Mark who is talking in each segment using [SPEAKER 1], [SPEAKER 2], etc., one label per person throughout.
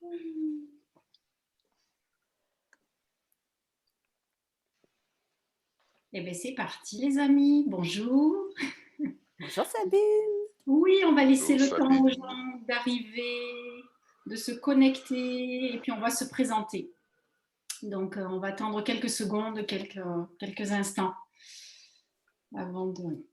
[SPEAKER 1] Eh bien, c'est parti, les amis. Bonjour.
[SPEAKER 2] Bonjour Sabine.
[SPEAKER 1] Oui, on va laisser
[SPEAKER 3] Bonjour
[SPEAKER 1] le temps aux
[SPEAKER 3] Sabine.
[SPEAKER 1] gens d'arriver, de se connecter, et puis on va se présenter. Donc, on va attendre quelques secondes, quelques instants avant de...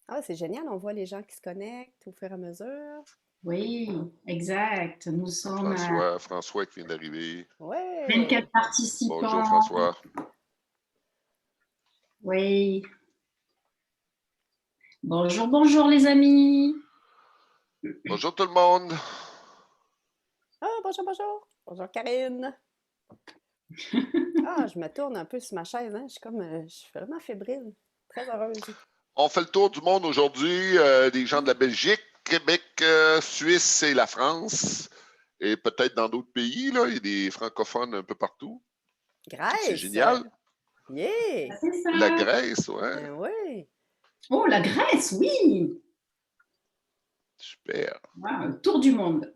[SPEAKER 2] Ah, c'est génial, on voit les gens qui se connectent au fur et à mesure.
[SPEAKER 1] Oui, exact. Nous sommes à
[SPEAKER 3] François qui vient d'arriver.
[SPEAKER 1] 24
[SPEAKER 2] Ouais.
[SPEAKER 3] Bonjour
[SPEAKER 1] participants.
[SPEAKER 3] François.
[SPEAKER 1] Oui. Bonjour, bonjour les amis.
[SPEAKER 3] Bonjour tout le monde.
[SPEAKER 2] Ah, bonjour, bonjour. Bonjour Karine. Ah, je me tourne un peu sur ma chaise, hein. Je suis vraiment fébrile. Très heureuse.
[SPEAKER 3] On fait le tour du monde aujourd'hui, des gens de la Belgique, Québec, Suisse et la France. Et peut-être dans d'autres pays, là, il y a des francophones un peu partout. C'est
[SPEAKER 2] Grèce.
[SPEAKER 3] génial.
[SPEAKER 2] Yeah.
[SPEAKER 1] C'est ça.
[SPEAKER 3] La Grèce, ouais.
[SPEAKER 2] Ben oui.
[SPEAKER 1] Oh, la Grèce, oui.
[SPEAKER 3] Super.
[SPEAKER 1] Wow, tour du monde.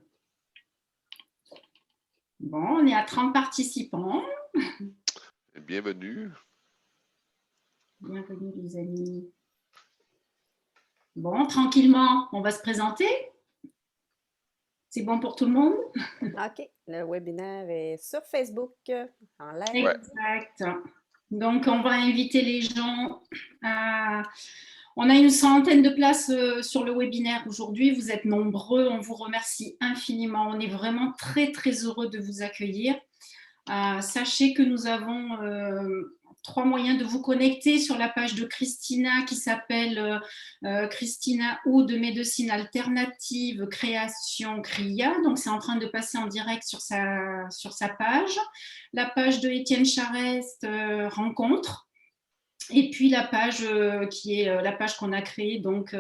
[SPEAKER 1] Bon, on est à 30 participants.
[SPEAKER 3] Et bienvenue.
[SPEAKER 1] Bienvenue les amis. Bon, tranquillement, on va se présenter. C'est bon pour tout le monde?
[SPEAKER 2] OK. Le webinaire est sur Facebook en live.
[SPEAKER 3] Ouais.
[SPEAKER 1] Exact. Donc, on va inviter les gens à... On a une centaine de places sur le webinaire aujourd'hui. Vous êtes nombreux. On vous remercie infiniment. On est vraiment très, très heureux de vous accueillir. Sachez que nous avons 3 moyens de vous connecter sur la page de Christina qui s'appelle Christina Ou de Médecine Alternative Création CRIA. Donc, c'est en train de passer en direct sur sa page. La page de Étienne Charest Rencontre. Et puis la page qui est la page qu'on a créée, donc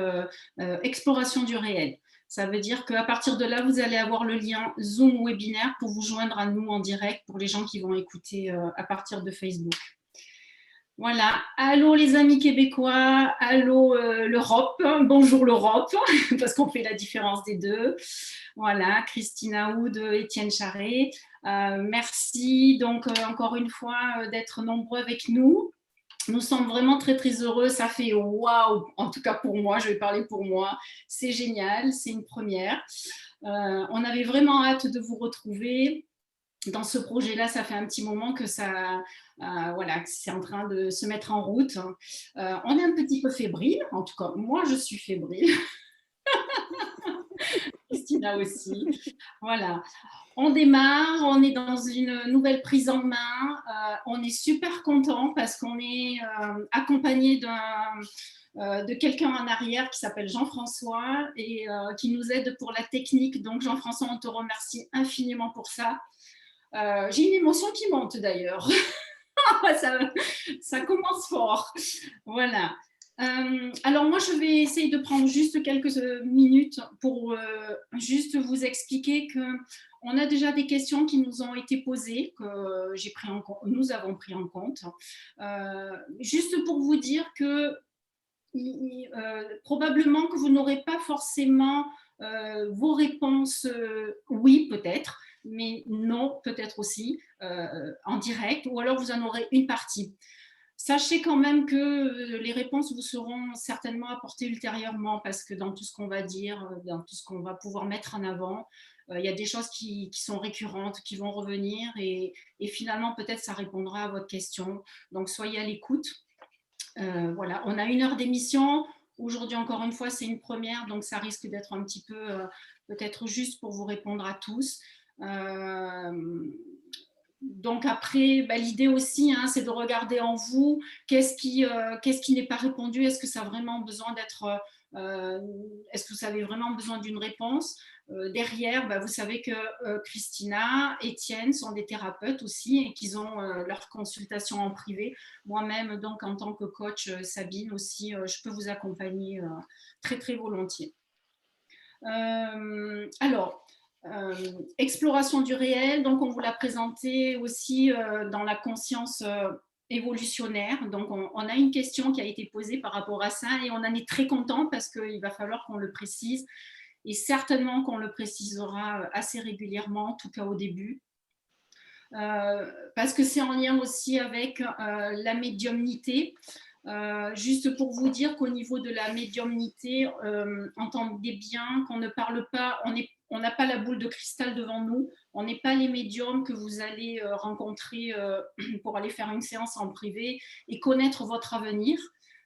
[SPEAKER 1] Exploration du réel. Ça veut dire qu'à partir de là, vous allez avoir le lien Zoom webinaire pour vous joindre à nous en direct pour les gens qui vont écouter à partir de Facebook. Voilà. Allô les amis québécois, allô l'Europe, bonjour l'Europe, parce qu'on fait la différence des deux. Voilà, Christina Houd, Étienne Charret. Merci donc encore une fois d'être nombreux avec nous. Nous sommes vraiment très, très heureux. Ça fait waouh, en tout cas pour moi, je vais parler pour moi. C'est génial, c'est une première. On avait vraiment hâte de vous retrouver. Dans ce projet-là, ça fait un petit moment que voilà, que c'est en train de se mettre en route. On est un petit peu fébrile, en tout cas, moi, je suis fébrile. Christina aussi. Voilà. On démarre, on est dans une nouvelle prise en main. On est super content parce qu'on est accompagné de quelqu'un en arrière qui s'appelle Jean-François et qui nous aide pour la technique. Donc Jean-François, on te remercie infiniment pour ça. J'ai une émotion qui monte d'ailleurs. ça commence fort. Voilà. Alors moi, je vais essayer de prendre juste quelques minutes pour juste vous expliquer qu'on a déjà des questions qui nous ont été posées, que nous avons pris en compte. Juste pour vous dire que probablement que vous n'aurez pas forcément vos réponses oui peut-être, mais non peut-être aussi en direct, ou alors vous en aurez une partie. Sachez quand même que les réponses vous seront certainement apportées ultérieurement parce que dans tout ce qu'on va dire, dans tout ce qu'on va pouvoir mettre en avant, il y a des choses qui sont récurrentes, qui vont revenir et finalement peut-être ça répondra à votre question. Donc soyez à l'écoute. Voilà, on a 1 heure d'émission. Aujourd'hui, encore une fois, c'est une première, donc ça risque d'être un petit peu peut-être juste pour vous répondre à tous. Donc après, l'idée aussi, hein, c'est de regarder en vous qu'est-ce qui n'est pas répondu. Est-ce que ça a vraiment besoin d'être est-ce que vous avez vraiment besoin d'une réponse derrière, vous savez que Christina, Étienne sont des thérapeutes aussi et qu'ils ont leur consultation en privé. Moi-même, donc en tant que coach, Sabine aussi, je peux vous accompagner très très volontiers. Alors, exploration du réel, donc on vous l'a présenté aussi dans la conscience évolutionnaire. Donc on a une question qui a été posée par rapport à ça et on en est très content parce qu'il va falloir qu'on le précise. et certainement qu'on le précisera assez régulièrement, en tout cas au début. Parce que c'est en lien aussi avec la médiumnité. Juste pour vous dire qu'au niveau de la médiumnité, entendez bien qu'on ne parle pas, on n'a pas la boule de cristal devant nous, on n'est pas les médiums que vous allez rencontrer pour aller faire une séance en privé et connaître votre avenir.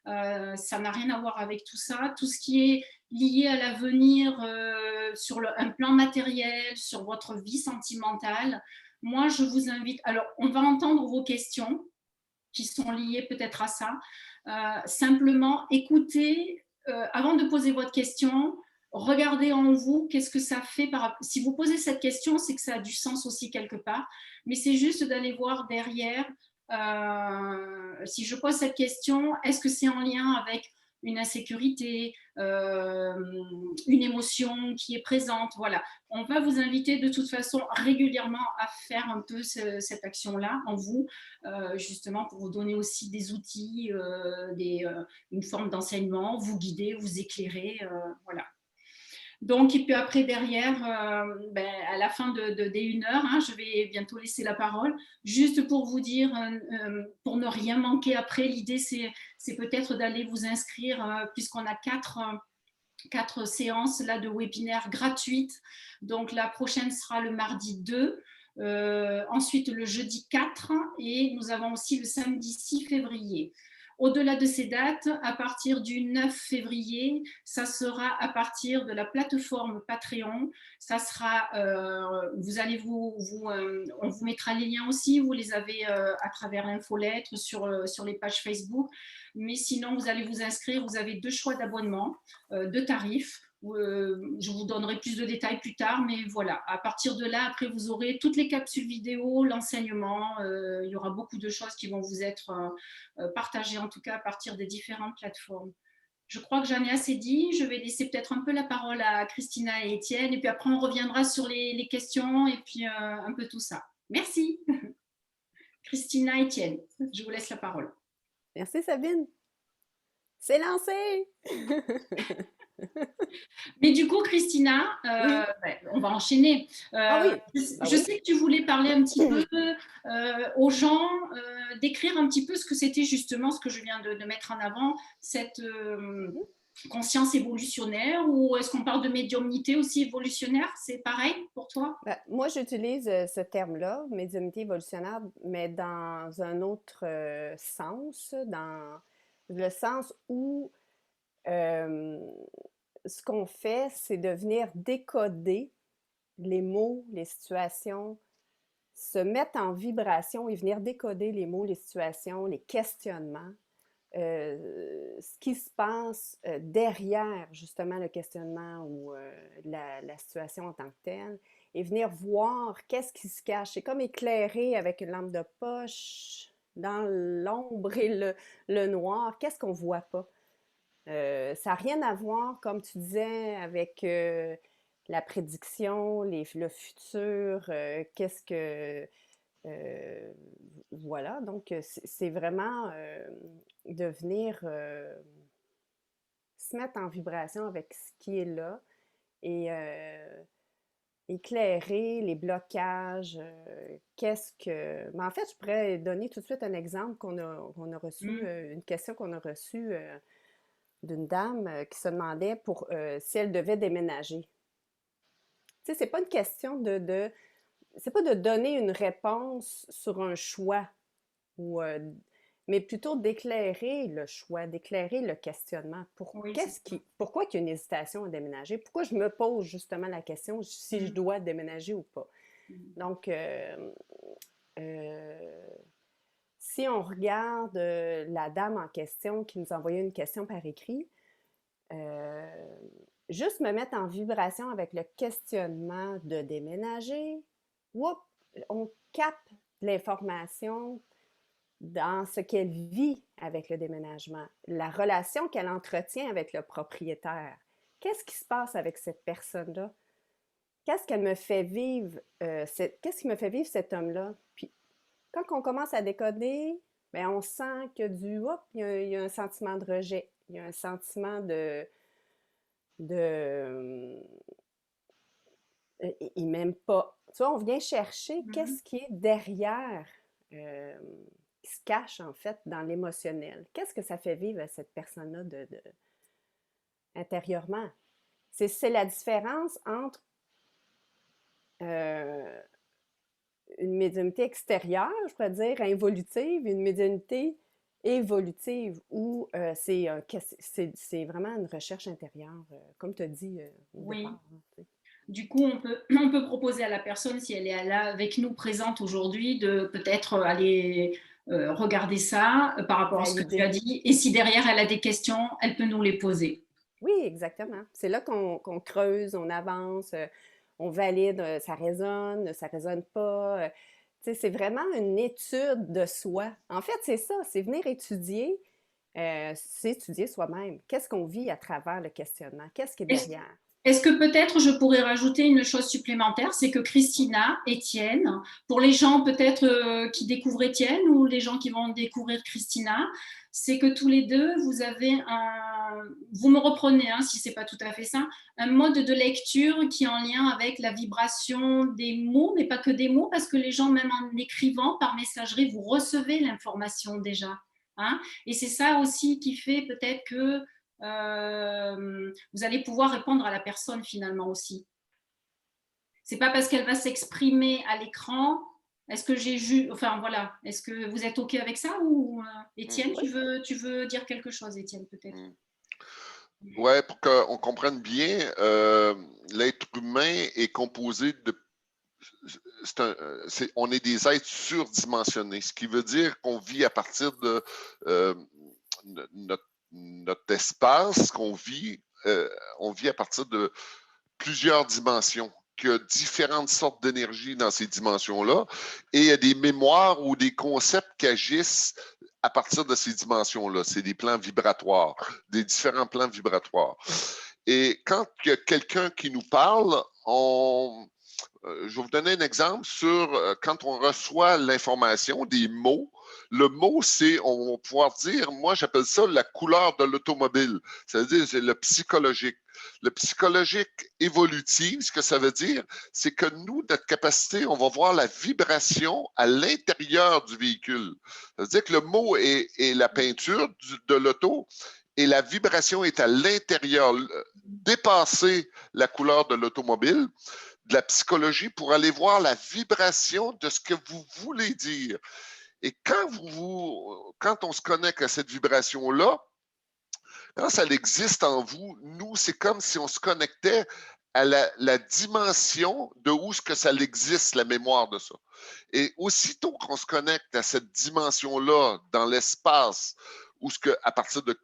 [SPEAKER 1] Ça n'a rien à voir avec tout ça. Tout ce qui est lié à l'avenir sur un plan matériel, sur votre vie sentimentale, moi je vous invite, alors on va entendre vos questions qui sont liées peut-être à ça. Simplement écoutez, avant de poser votre question, regardez en vous qu'est-ce que ça fait. Si vous posez cette question, c'est que ça a du sens aussi quelque part, mais c'est juste d'aller voir derrière. Si je pose cette question, est-ce que c'est en lien avec une insécurité, une émotion qui est présente? Voilà, on va vous inviter de toute façon régulièrement à faire un peu cette action-là en vous, justement pour vous donner aussi des outils, une forme d'enseignement, vous guider, vous éclairer, voilà. Donc, et puis après, derrière, à la fin des 1 heure, hein, je vais bientôt laisser la parole. Juste pour vous dire, pour ne rien manquer après, l'idée, c'est peut-être d'aller vous inscrire, puisqu'on a 4 séances là, de webinaires gratuites. Donc, la prochaine sera le mardi 2. Ensuite, le jeudi 4. Et nous avons aussi le samedi 6 février. Au-delà de ces dates, à partir du 9 février, ça sera à partir de la plateforme Patreon. Ça sera, vous allez on vous mettra les liens aussi, vous les avez à travers l'infolettre sur les pages Facebook. Mais sinon, vous allez vous inscrire, vous avez 2 choix d'abonnement, 2 tarifs. Je vous donnerai plus de détails plus tard, mais voilà, à partir de là, après, vous aurez toutes les capsules vidéo, l'enseignement, il y aura beaucoup de choses qui vont vous être partagées, en tout cas à partir des différentes plateformes. Je crois que j'en ai assez dit, je vais laisser peut-être un peu la parole à Christina et Étienne, et puis après on reviendra sur les questions et puis un peu tout ça. Merci. Christina, Étienne, je vous laisse la parole.
[SPEAKER 2] Merci Sabine. C'est lancé!
[SPEAKER 1] Mais du coup, Christina, on va enchaîner.
[SPEAKER 2] Oui.
[SPEAKER 1] Je sais que tu voulais parler un petit peu aux gens, décrire un petit peu ce que c'était justement ce que je viens de mettre en avant, cette conscience évolutionnaire, ou est-ce qu'on parle de médiumnité aussi évolutionnaire? C'est pareil pour toi?
[SPEAKER 2] Moi, j'utilise ce terme-là, médiumnité évolutionnaire, mais dans un autre sens, dans le sens où ce qu'on fait, c'est de venir décoder les mots, les situations, se mettre en vibration et venir décoder les mots, les situations, les questionnements, ce qui se passe derrière justement le questionnement ou la situation en tant que telle, et venir voir qu'est-ce qui se cache. C'est comme éclairer avec une lampe de poche dans l'ombre et le noir, qu'est-ce qu'on ne voit pas. Ça n'a rien à voir, comme tu disais, avec la prédiction, le futur, qu'est-ce que... voilà, donc c'est vraiment de venir se mettre en vibration avec ce qui est là et éclairer les blocages, qu'est-ce que... Mais en fait, je pourrais donner tout de suite un exemple qu'on a reçu, une question qu'on a reçue d'une dame qui se demandait si elle devait déménager. Tu sais, c'est pas une question c'est pas de donner une réponse sur un choix, mais plutôt d'éclairer le choix, d'éclairer le questionnement. Pourquoi il y a une hésitation à déménager? Pourquoi je me pose justement la question si je dois déménager ou pas? Donc, si on regarde la dame en question qui nous a envoyé une question par écrit, juste me mettre en vibration avec le questionnement de déménager, on capte l'information dans ce qu'elle vit avec le déménagement, la relation qu'elle entretient avec le propriétaire. Qu'est-ce qui se passe avec cette personne-là? Qu'est-ce qu'elle me fait vivre? Qu'est-ce qui me fait vivre cet homme-là? Puis, quand on commence à décoder, bien, on sent que il y a un sentiment de rejet, il y a un sentiment de et même pas. Tu vois, on vient chercher qu'est-ce qui est derrière, qui se cache en fait dans l'émotionnel. Qu'est-ce que ça fait vivre à cette personne-là intérieurement? C'est la différence entre une médiumnité extérieure, je pourrais dire, involutive, une médiumnité évolutive, où c'est vraiment une recherche intérieure, comme tu as dit au départ. Hein,
[SPEAKER 1] du coup, on peut proposer à la personne, si elle est là avec nous présente aujourd'hui, de peut-être aller regarder ça par rapport à ce que tu as dit. Et si derrière elle a des questions, elle peut nous les poser.
[SPEAKER 2] Oui, exactement. C'est là qu'on creuse, on avance, on valide, ça résonne pas. C'est vraiment une étude de soi. En fait, c'est ça, c'est venir étudier, c'est étudier soi-même. Qu'est-ce qu'on vit à travers le questionnement? Qu'est-ce qui est derrière?
[SPEAKER 1] Est-ce que peut-être je pourrais rajouter une chose supplémentaire, c'est que Christina, Étienne, pour les gens peut-être qui découvrent Étienne ou les gens qui vont découvrir Christina, c'est que tous les deux, vous me reprenez hein, si c'est pas tout à fait ça, un mode de lecture qui est en lien avec la vibration des mots, mais pas que des mots, parce que les gens, même en écrivant par messagerie, vous recevez l'information déjà. Hein, et c'est ça aussi qui fait peut-être que vous allez pouvoir répondre à la personne finalement aussi. C'est pas parce qu'elle va s'exprimer à l'écran. Est-ce que enfin voilà, est-ce que vous êtes OK avec ça ou Étienne, tu veux dire quelque chose, Étienne, peut-être?
[SPEAKER 3] Ouais, pour qu'on comprenne bien, l'être humain est composé de on est des êtres surdimensionnés, ce qui veut dire qu'on vit à partir de notre espace, on vit à partir de plusieurs dimensions, qu'il y a différentes sortes d'énergie dans ces dimensions-là, et il y a des mémoires ou des concepts qui agissent à partir de ces dimensions-là. C'est des plans vibratoires, des différents plans vibratoires. Et quand il y a quelqu'un qui nous parle, je vais vous donner un exemple sur quand on reçoit l'information, des mots. Le mot, on va pouvoir dire, moi j'appelle ça la couleur de l'automobile. C'est-à-dire, c'est le psychologique. Le psychologique évolutif, ce que ça veut dire, c'est que nous, notre capacité, on va voir la vibration à l'intérieur du véhicule. C'est-à-dire que le mot est la peinture de l'auto et la vibration est à l'intérieur, dépasser la couleur de l'automobile, de la psychologie pour aller voir la vibration de ce que vous voulez dire. Et quand on se connecte à cette vibration-là, quand ça existe en vous, nous, c'est comme si on se connectait à la dimension de où ce que ça existe, la mémoire de ça. Et aussitôt qu'on se connecte à cette dimension-là dans l'espace, où ce que, à partir de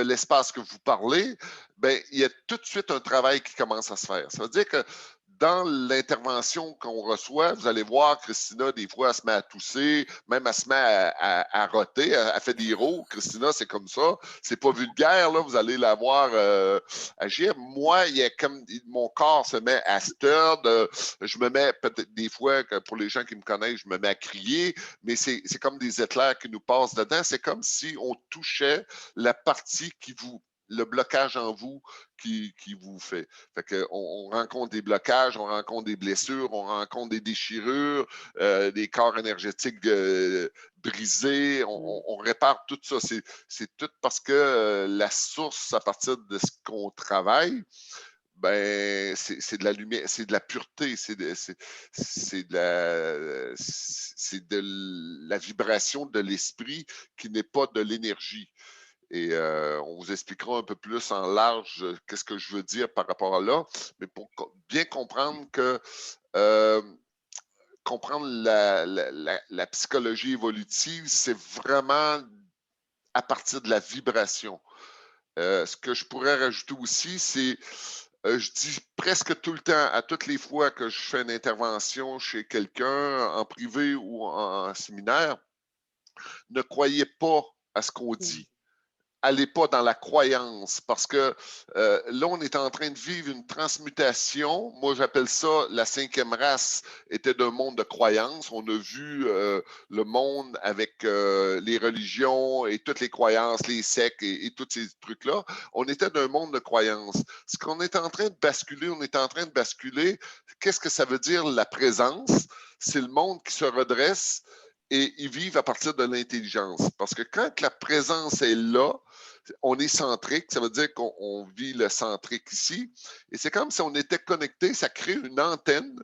[SPEAKER 3] l'espace que vous parlez, ben, il y a tout de suite un travail qui commence à se faire. Ça veut dire que dans l'intervention qu'on reçoit, vous allez voir, Christina, des fois, elle se met à tousser, même elle se met à roter, elle fait des rots. Christina, c'est comme ça. C'est pas vulgaire, là, vous allez la voir agir. Moi, il y a comme mon corps se met à stir, je me mets peut-être des fois, pour les gens qui me connaissent, je me mets à crier, mais c'est comme des éclairs qui nous passent dedans. C'est comme si on touchait la partie le blocage en vous qui vous fait. Fait que on rencontre des blocages, on rencontre des blessures, on rencontre des déchirures, des corps énergétiques brisés, on répare tout ça. C'est tout parce que la source, à partir de ce qu'on travaille, ben, c'est de la lumière, c'est de la pureté, c'est de la vibration de l'esprit qui n'est pas de l'énergie. Et on vous expliquera un peu plus en large qu'est-ce que je veux dire par rapport à là. Mais pour bien comprendre que comprendre la psychologie évolutive, c'est vraiment à partir de la vibration. Ce que je pourrais rajouter aussi, c'est je dis presque tout le temps, à toutes les fois que je fais une intervention chez quelqu'un, en privé ou en séminaire, ne croyez pas à ce qu'on dit. allez pas dans la croyance, parce que là, on est en train de vivre une transmutation. Moi, j'appelle ça la cinquième race était d'un monde de croyance. On a vu le monde avec les religions et toutes les croyances, les sectes et tous ces trucs-là. On était d'un monde de croyance. Ce qu'on est en train de basculer, on est en train de basculer. Qu'est-ce que ça veut dire la présence? C'est le monde qui se redresse et ils vivent à partir de l'intelligence. Parce que quand la présence est là, on est centrique, ça veut dire qu'on vit le centrique ici. Et c'est comme si on était connecté, ça crée une antenne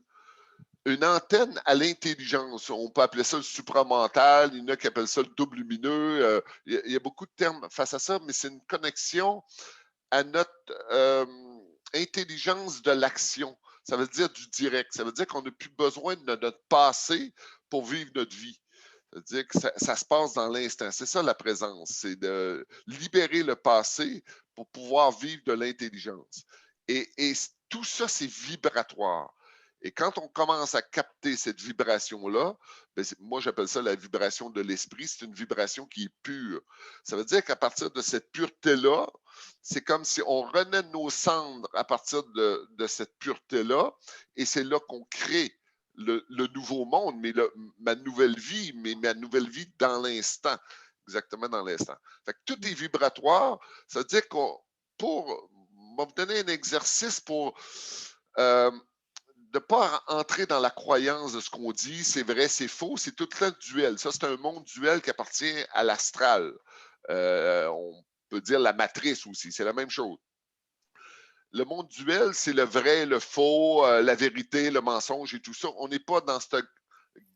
[SPEAKER 3] à l'intelligence. On peut appeler ça le supramental, il y en a qui appellent ça le double lumineux. Il y a beaucoup de termes face à ça, mais c'est une connexion à notre intelligence de l'action. Ça veut dire du direct. Ça veut dire qu'on n'a plus besoin de notre passé pour vivre notre vie. C'est-à-dire que ça se passe dans l'instant. C'est ça la présence, c'est de libérer le passé pour pouvoir vivre de l'intelligence. Et tout ça, c'est vibratoire. Et quand on commence à capter cette vibration-là, moi j'appelle ça la vibration de l'esprit, c'est une vibration qui est pure. Ça veut dire qu'à partir de cette pureté-là, c'est comme si on renaît de nos cendres à partir de cette pureté-là, et c'est là qu'on crée le nouveau monde, mais ma nouvelle vie, mais ma nouvelle vie dans l'instant, exactement dans l'instant. Fait que tout est vibratoire, ça veut dire qu'on, on va vous donner un exercice pour ne pas entrer dans la croyance de ce qu'on dit, c'est vrai, c'est faux, c'est tout le temps duel. Ça, c'est un monde duel qui appartient à l'astral. On peut dire la matrice aussi, c'est la même chose. Le monde duel, c'est le vrai, le faux, la vérité, le mensonge et tout ça. On n'est pas dans cette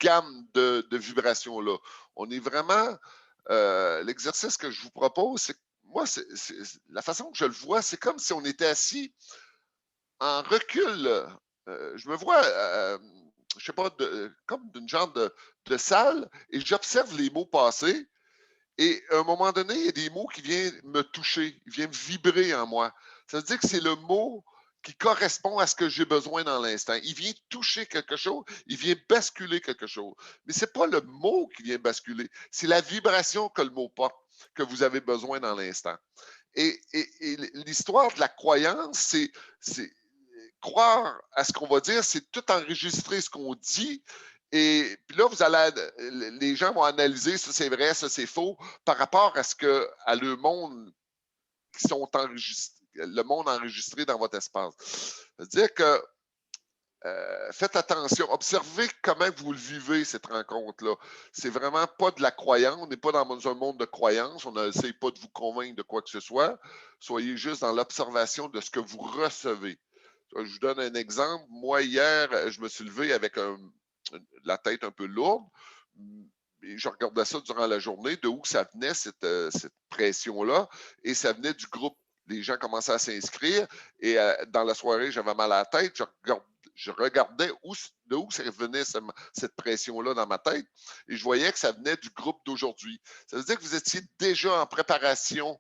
[SPEAKER 3] gamme de vibrations-là. On est vraiment... l'exercice que je vous propose, c'est moi, la façon que je le vois, c'est comme si on était assis en recul. Je me vois, je sais pas, comme d'une genre de salle, et j'observe les mots passer. Et à un moment donné, il y a des mots qui viennent me toucher, ils viennent vibrer en moi. Ça veut dire que c'est le mot qui correspond à ce que j'ai besoin dans l'instant. Il vient toucher quelque chose, il vient basculer quelque chose. Mais ce n'est pas le mot qui vient basculer, c'est la vibration que le mot porte, que vous avez besoin dans l'instant. Et l'histoire de la croyance, c'est croire à ce qu'on va dire, c'est tout enregistrer ce qu'on dit. Et puis là, les gens vont analyser ça c'est vrai, ça c'est faux, par rapport à à le monde qui sont enregistrés, le monde enregistré dans votre espace. C'est-à-dire que faites attention, observez comment vous le vivez, cette rencontre-là. C'est vraiment pas de la croyance, on n'est pas dans un monde de croyance, on n'essaie pas de vous convaincre de quoi que ce soit. Soyez juste dans l'observation de ce que vous recevez. Je vous donne un exemple. Moi, hier, je me suis levé avec la tête un peu lourde. Et je regardais ça durant la journée, de où ça venait, cette pression-là. Et ça venait du groupe. Les gens commençaient à s'inscrire. Et dans la soirée, j'avais mal à la tête. Je regardais de où ça venait cette pression-là dans ma tête. Et je voyais que ça venait du groupe d'aujourd'hui. Ça veut dire que vous étiez déjà en préparation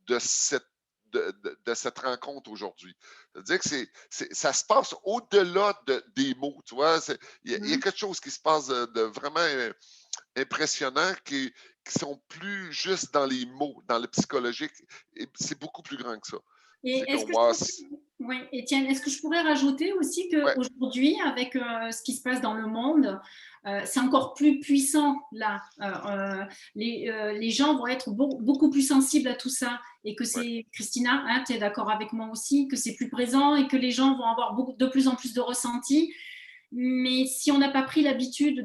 [SPEAKER 3] de cette rencontre aujourd'hui. C'est-à-dire que ça se passe au-delà des mots, tu vois. Il y a quelque chose qui se passe de vraiment impressionnant qui sont plus juste dans les mots, dans le psychologique. Et c'est beaucoup plus grand que ça.
[SPEAKER 1] Et Étienne, est-ce que je pourrais rajouter aussi qu'aujourd'hui, avec ce qui se passe dans le monde, c'est encore plus puissant là. Les gens vont être beaucoup plus sensibles à tout ça et que c'est, Christina, hein, tu es d'accord avec moi aussi, que c'est plus présent et que les gens vont avoir de plus en plus de ressentis. Mais si on n'a pas pris l'habitude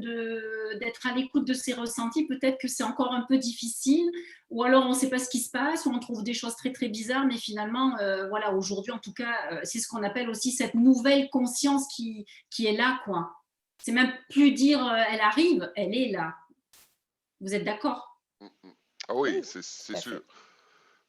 [SPEAKER 1] d'être à l'écoute de ces ressentis, peut-être que c'est encore un peu difficile, ou alors on ne sait pas ce qui se passe, ou on trouve des choses très très bizarres, mais finalement, voilà, aujourd'hui en tout cas, c'est ce qu'on appelle aussi cette nouvelle conscience qui est là, quoi. C'est même plus dire elle arrive, elle est là. Vous êtes d'accord?
[SPEAKER 3] Ah oui, c'est sûr.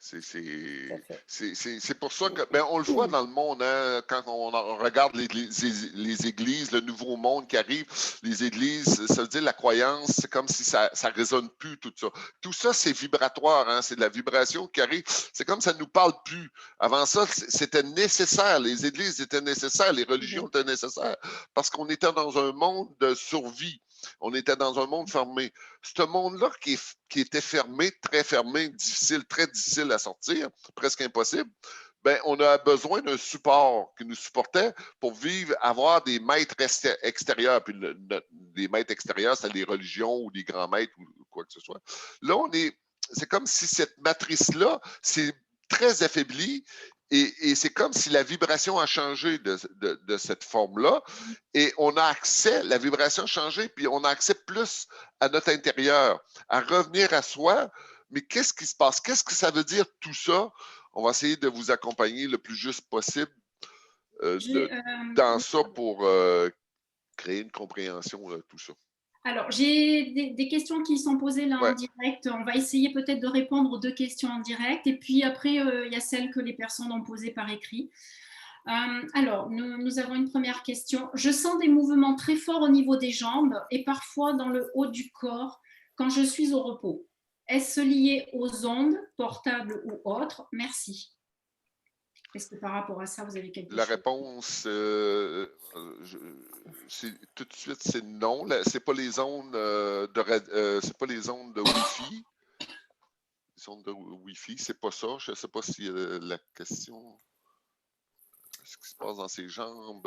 [SPEAKER 3] C'est pour ça que, on le voit dans le monde, hein, quand on regarde les églises, le nouveau monde qui arrive, les églises, ça veut dire la croyance, c'est comme si ça résonne plus, tout ça. Tout ça, c'est vibratoire, hein, c'est de la vibration qui arrive. C'est comme ça ne nous parle plus. Avant ça, c'était nécessaire. Les églises étaient nécessaires, les religions étaient nécessaires, parce qu'on était dans un monde de survie. On était dans un monde fermé. Ce monde-là qui était fermé, difficile, très difficile à sortir, presque impossible, ben, on a besoin d'un support qui nous supportait pour vivre, avoir des maîtres extérieurs. Puis les maîtres extérieurs, c'est les religions ou les grands maîtres ou quoi que ce soit. Là, c'est comme si cette matrice-là, c'est très affaiblie et c'est comme si la vibration a changé de cette forme-là et on a accès, la vibration a changé, puis on a accès plus à notre intérieur, à revenir à soi. Mais qu'est-ce qui se passe? Qu'est-ce que ça veut dire tout ça? On va essayer de vous accompagner le plus juste possible dans ça pour créer une compréhension de tout ça.
[SPEAKER 1] Alors, j'ai des questions qui sont posées là en direct. On va essayer peut-être de répondre aux 2 questions en direct. Et puis après, il y a celles que les personnes ont posées par écrit. Alors, nous avons une première question. Je sens des mouvements très forts au niveau des jambes et parfois dans le haut du corps quand je suis au repos. Est-ce lié aux ondes, portables ou autres? Merci. Est-ce que par rapport à ça, vous avez quelque chose?
[SPEAKER 3] La réponse, tout de suite, c'est non. C'est pas les ondes c'est pas les ondes de Wi-Fi. Les ondes de Wi-Fi, c'est pas ça. Je ne sais pas si la question, ce qui se passe dans ses jambes,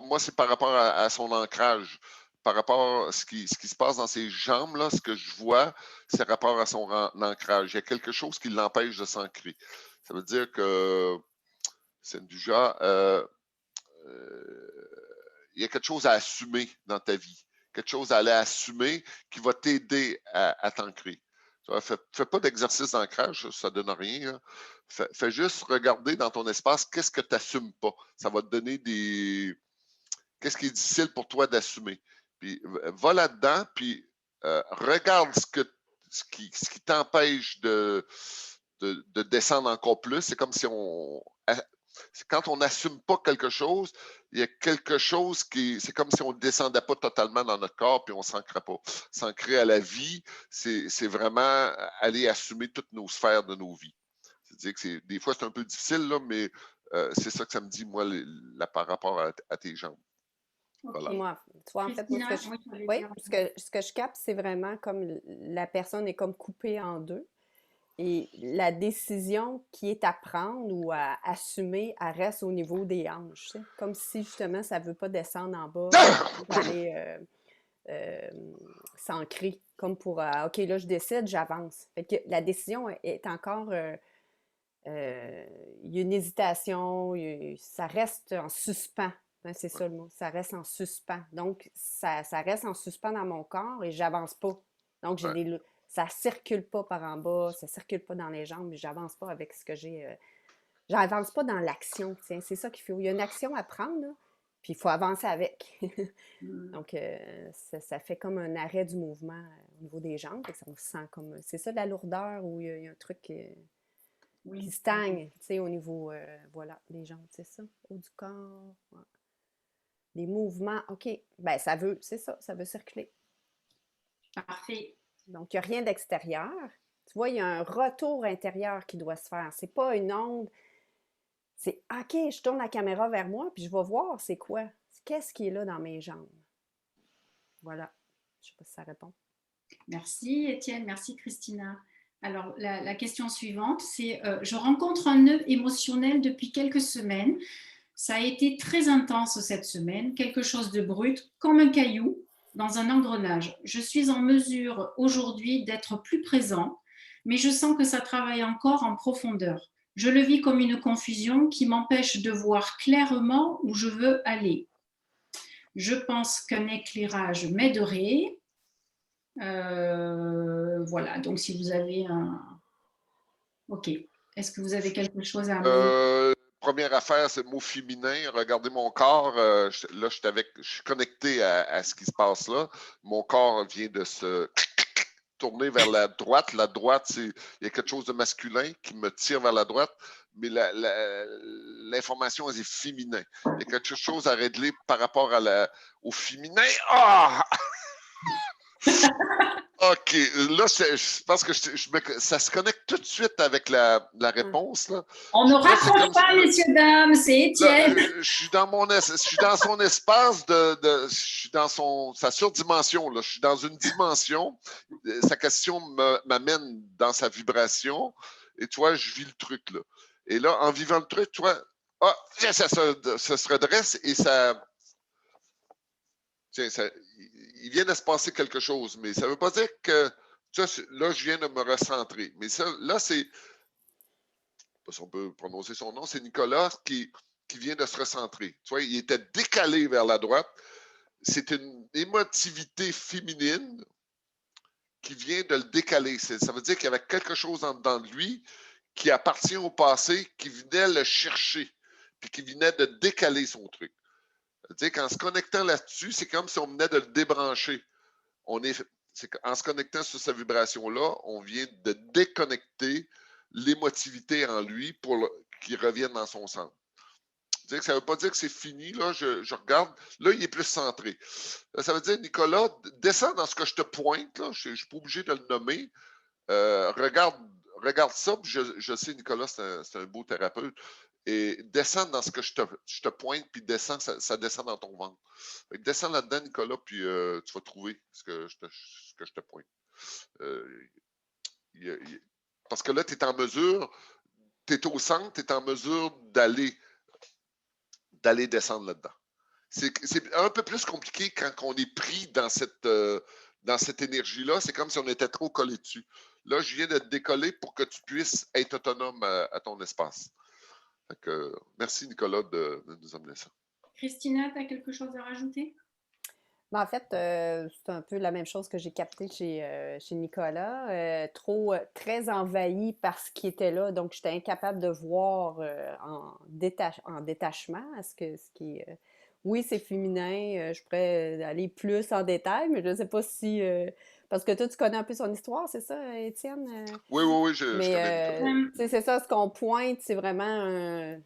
[SPEAKER 3] moi, c'est par rapport à son ancrage. Par rapport à ce qui se passe dans ses jambes, là, ce que je vois, c'est rapport à son ancrage. Il y a quelque chose qui l'empêche de s'ancrer. Ça veut dire que c'est du genre, il y a quelque chose à assumer dans ta vie, quelque chose à aller assumer qui va t'aider à t'ancrer. Fais pas d'exercice d'ancrage, ça ne donne rien. Hein. Fais juste regarder dans ton espace qu'est-ce que tu n'assumes pas. Ça va te donner qu'est-ce qui est difficile pour toi d'assumer. Puis va là-dedans, puis regarde ce qui t'empêche de descendre encore plus. C'est comme si quand on n'assume pas quelque chose, il y a quelque chose c'est comme si on ne descendait pas totalement dans notre corps puis on ne s'ancrait pas. S'ancrer à la vie, c'est vraiment aller assumer toutes nos sphères de nos vies. C'est-à-dire que des fois, c'est un peu difficile, là, mais c'est ça que ça me dit, moi, par rapport à tes jambes.
[SPEAKER 2] Okay. Voilà. Moi, tu vois, en fait, moi, ce que je capte, c'est vraiment comme la personne est comme coupée en deux. Et la décision qui est à prendre ou à assumer, elle reste au niveau des hanches. Tu sais? Comme si, justement, ça ne veut pas descendre en bas pour aller s'ancrer. Comme pour, OK, là, je décide, j'avance. Fait que la décision est encore... il y a une hésitation, ça reste en suspens. C'est ça le mot. Ça reste en suspens. Donc, ça reste en suspens dans mon corps et j'avance pas. Donc, ça ne circule pas par en bas, ça ne circule pas dans les jambes, mais j'avance pas avec ce que j'ai. J'avance pas dans l'action, tiens. C'est ça qu'il faut. Il y a une action à prendre, là, puis il faut avancer avec. Donc, ça fait comme un arrêt du mouvement au niveau des jambes. On se sent comme. C'est ça, de la lourdeur, où il y a un truc qui stagne, tu sais, au niveau, voilà, des jambes, c'est ça, haut du corps. Ouais. Les mouvements, OK. Ben, c'est ça, ça veut circuler.
[SPEAKER 1] Parfait.
[SPEAKER 2] Donc, il n'y a rien d'extérieur. Tu vois, il y a un retour intérieur qui doit se faire. C'est pas une onde. C'est OK, je tourne la caméra vers moi, puis je vais voir c'est quoi. Qu'est-ce qui est là dans mes jambes? Voilà. Je ne sais pas si ça répond.
[SPEAKER 1] Merci, Étienne. Merci, Christina. Alors, la question suivante, c'est je rencontre un nœud émotionnel depuis quelques semaines. Ça a été très intense cette semaine, quelque chose de brut, comme un caillou dans un engrenage. Je suis en mesure aujourd'hui d'être plus présent, mais je sens que ça travaille encore en profondeur. Je le vis comme une confusion qui m'empêche de voir clairement où je veux aller. Je pense qu'un éclairage m'aiderait. Voilà, donc si vous avez un... OK. Est-ce que vous avez quelque chose à me...
[SPEAKER 3] Première affaire, c'est le mot féminin. Regardez mon corps. Là, je suis connecté à ce qui se passe là. Mon corps vient de se tourner vers la droite. La droite, il y a quelque chose de masculin qui me tire vers la droite, mais l'information, elle est féminin. Il y a quelque chose à régler par rapport au féminin. Ah! OK. Là, je pense que ça se connecte tout de suite avec la réponse. Là.
[SPEAKER 1] On ne
[SPEAKER 3] Là, c'est
[SPEAKER 1] raccroche
[SPEAKER 3] comme
[SPEAKER 1] pas, messieurs, dames, c'est
[SPEAKER 3] là,
[SPEAKER 1] Étienne.
[SPEAKER 3] je suis dans son espace je suis dans sa surdimension. Là. Je suis dans une dimension. Sa question m'amène dans sa vibration. Et tu vois, je vis le truc. Là. Et là, en vivant le truc, tu vois, ça se redresse et ça. Tiens, il vient de se passer quelque chose, mais ça ne veut pas dire que là, je viens de me recentrer. Mais ça, là, c'est, je ne sais pas si on peut prononcer son nom, c'est Nicolas qui vient de se recentrer. Tu vois, il était décalé vers la droite. C'est une émotivité féminine qui vient de le décaler. Ça veut dire qu'il y avait quelque chose en dedans de lui qui appartient au passé, qui venait le chercher, puis qui venait de décaler son truc. C'est-à-dire qu'en se connectant là-dessus, c'est comme si on venait de le débrancher. En se connectant sur cette vibration-là, on vient de déconnecter l'émotivité en lui pour qu'il revienne dans son centre. Ça ne veut pas dire que c'est fini. Là, je regarde. Là, il est plus centré. Ça veut dire, Nicolas, descends dans ce que je te pointe. Là, je ne suis pas obligé de le nommer. Regarde ça. Je sais, Nicolas, c'est un beau thérapeute. Et descends dans ce que je te pointe, puis descends, ça descend dans ton ventre. Descends là-dedans, Nicolas, puis tu vas trouver ce que je te pointe. Parce que là, tu es en mesure, tu es au centre, tu es en mesure d'aller descendre là-dedans. C'est un peu plus compliqué quand on est pris dans cette énergie-là. C'est comme si on était trop collé dessus. Là, je viens de te décoller pour que tu puisses être autonome à ton espace. Merci, Nicolas, de nous amener ça.
[SPEAKER 1] Christina, tu as quelque chose à rajouter?
[SPEAKER 2] En fait, c'est un peu la même chose que j'ai capté chez Nicolas. Très envahi par ce qui était là. Donc, j'étais incapable de voir en détachement oui, c'est féminin. Je pourrais aller plus en détail, mais je ne sais pas si... parce que toi, tu connais un peu son histoire, c'est ça, Étienne?
[SPEAKER 3] Oui, je connais Nicolas.
[SPEAKER 2] C'est ça, ce qu'on pointe, c'est vraiment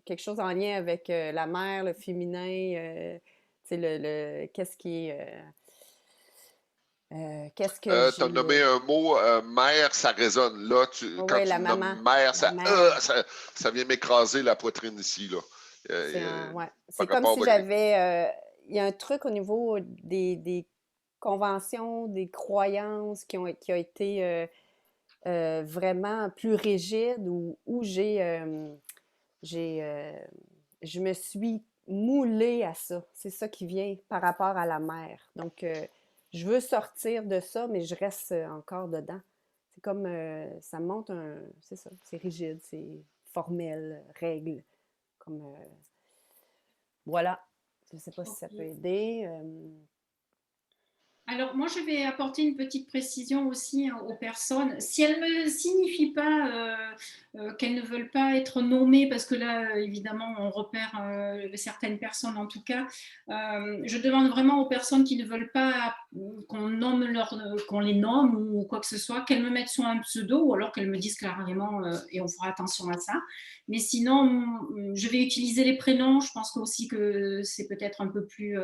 [SPEAKER 2] quelque chose en lien avec la mère, le féminin... qu'est-ce qui est. Qu'est-ce que
[SPEAKER 3] tu as nommé un mot, mère, ça résonne. Là, quand tu nommes mère, ça vient m'écraser la poitrine ici. Là.
[SPEAKER 2] C'est comme si j'avais. Il y a un truc au niveau des conventions, des croyances qui ont été vraiment plus rigides où je me suis moulée à ça. C'est ça qui vient par rapport à la mer. Donc, je veux sortir de ça, mais je reste encore dedans. C'est comme, ça monte c'est ça, c'est rigide, c'est formel, règle. Comme, voilà. Je ne sais pas si ça peut aider.
[SPEAKER 1] Alors, moi, je vais apporter une petite précision aussi aux personnes. Si elles ne signifient pas qu'elles ne veulent pas être nommées, parce que là, évidemment, on repère certaines personnes en tout cas, je demande vraiment aux personnes qui ne veulent pas qu'on les nomme ou quoi que ce soit, qu'elles me mettent soit un pseudo ou alors qu'elles me disent clairement, et on fera attention à ça. Mais sinon, je vais utiliser les prénoms. Je pense aussi que c'est peut-être un peu plus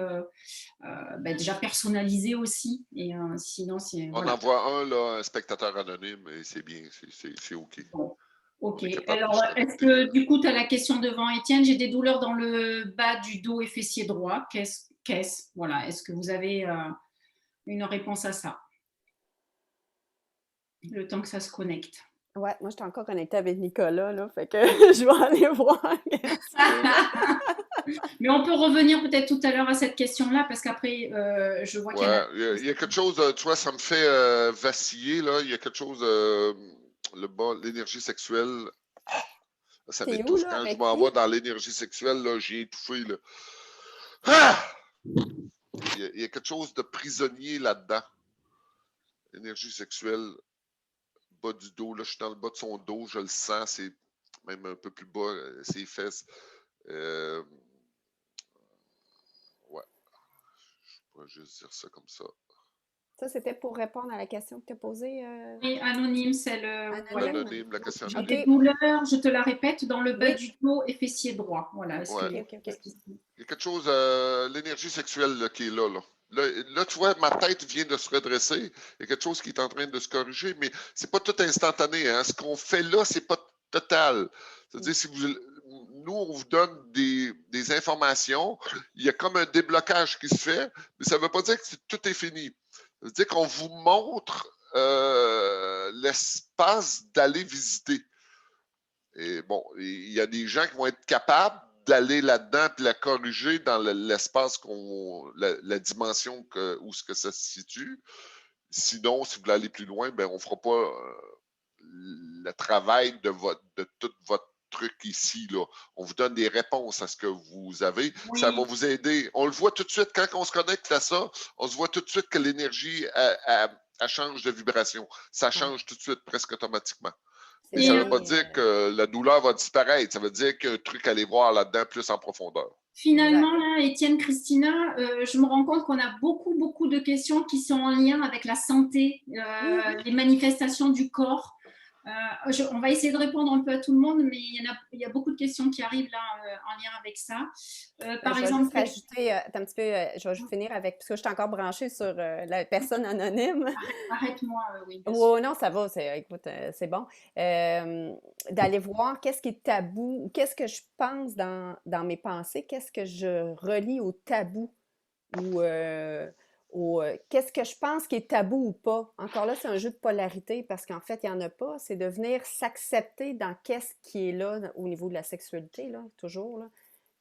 [SPEAKER 1] déjà personnalisé aussi. Et sinon, c'est.
[SPEAKER 3] On en voit un, là, un spectateur anonyme, et c'est bien, c'est OK.
[SPEAKER 1] Bon. OK. Alors, est-ce que du coup, tu as la question devant Étienne? J'ai des douleurs dans le bas du dos et fessier droit. Qu'est-ce? Voilà. Est-ce que vous avez une réponse à ça? Le temps que ça se connecte.
[SPEAKER 2] Ouais, moi, je suis encore connectée avec Nicolas, là, fait que je vais aller voir.
[SPEAKER 1] Mais on peut revenir peut-être tout à l'heure à cette question-là, parce qu'après, je vois qu'il y a...
[SPEAKER 3] Il y a quelque chose, tu vois, ça me fait vaciller, là. Il y a quelque chose, l'énergie sexuelle, ça m'étouffe. Quand je m'envoie dans l'énergie sexuelle, là, j'ai étouffé, là. Ah! Il y a quelque chose de prisonnier là-dedans. Énergie sexuelle, bas du dos, là, je suis dans le bas de son dos, je le sens, c'est même un peu plus bas, ses fesses. Ouais. Je pourrais juste dire ça comme ça.
[SPEAKER 2] Ça, c'était pour répondre à la question que tu as posée.
[SPEAKER 1] Oui, anonyme, c'est
[SPEAKER 3] anonyme, la question
[SPEAKER 1] anonyme. J'ai des douleurs, je te la répète, dans le bas du dos et fessier droit. Voilà.
[SPEAKER 3] Il y a quelque chose, l'énergie sexuelle là, qui est là. Là, tu vois, ma tête vient de se redresser. Il y a quelque chose qui est en train de se corriger, mais c'est pas tout instantané. Hein. Ce qu'on fait là, c'est pas total. C'est-à-dire, si nous, on vous donne des informations, il y a comme un déblocage qui se fait, mais ça ne veut pas dire que tout est fini. Ça veut dire qu'on vous montre l'espace d'aller visiter. Et bon, il y a des gens qui vont être capables d'aller là-dedans et la corriger dans l'espace la dimension où ce que ça se situe. Sinon, si vous voulez aller plus loin, ben, on ne fera pas le travail de tout votre truc ici. Là. On vous donne des réponses à ce que vous avez. Oui. Ça va vous aider. On le voit tout de suite quand on se connecte à ça, on se voit tout de suite que l'énergie elle change de vibration. Ça change tout de suite, presque automatiquement. Mais ça ne veut pas dire que la douleur va disparaître. Ça veut dire qu'il y a un truc à aller voir là-dedans plus en profondeur.
[SPEAKER 1] Finalement, là, Étienne, Christina, je me rends compte qu'on a beaucoup de questions qui sont en lien avec la santé, les manifestations du corps. On va essayer de répondre un peu à tout le monde, mais il y a beaucoup de questions qui arrivent là en lien avec ça.
[SPEAKER 2] Par exemple, je vais juste rajouter un petit peu, je vais finir avec, parce que je suis encore branchée sur la personne anonyme.
[SPEAKER 1] Arrête-moi, oui.
[SPEAKER 2] Oh, non, ça va, écoute, c'est bon. D'aller voir qu'est-ce qui est tabou, qu'est-ce que je pense dans mes pensées, qu'est-ce que je relie au tabou ou qu'est-ce que je pense qui est tabou ou pas. Encore là, c'est un jeu de polarité parce qu'en fait, il n'y en a pas. C'est de venir s'accepter dans qu'est-ce qui est là au niveau de la sexualité, là, toujours. Là.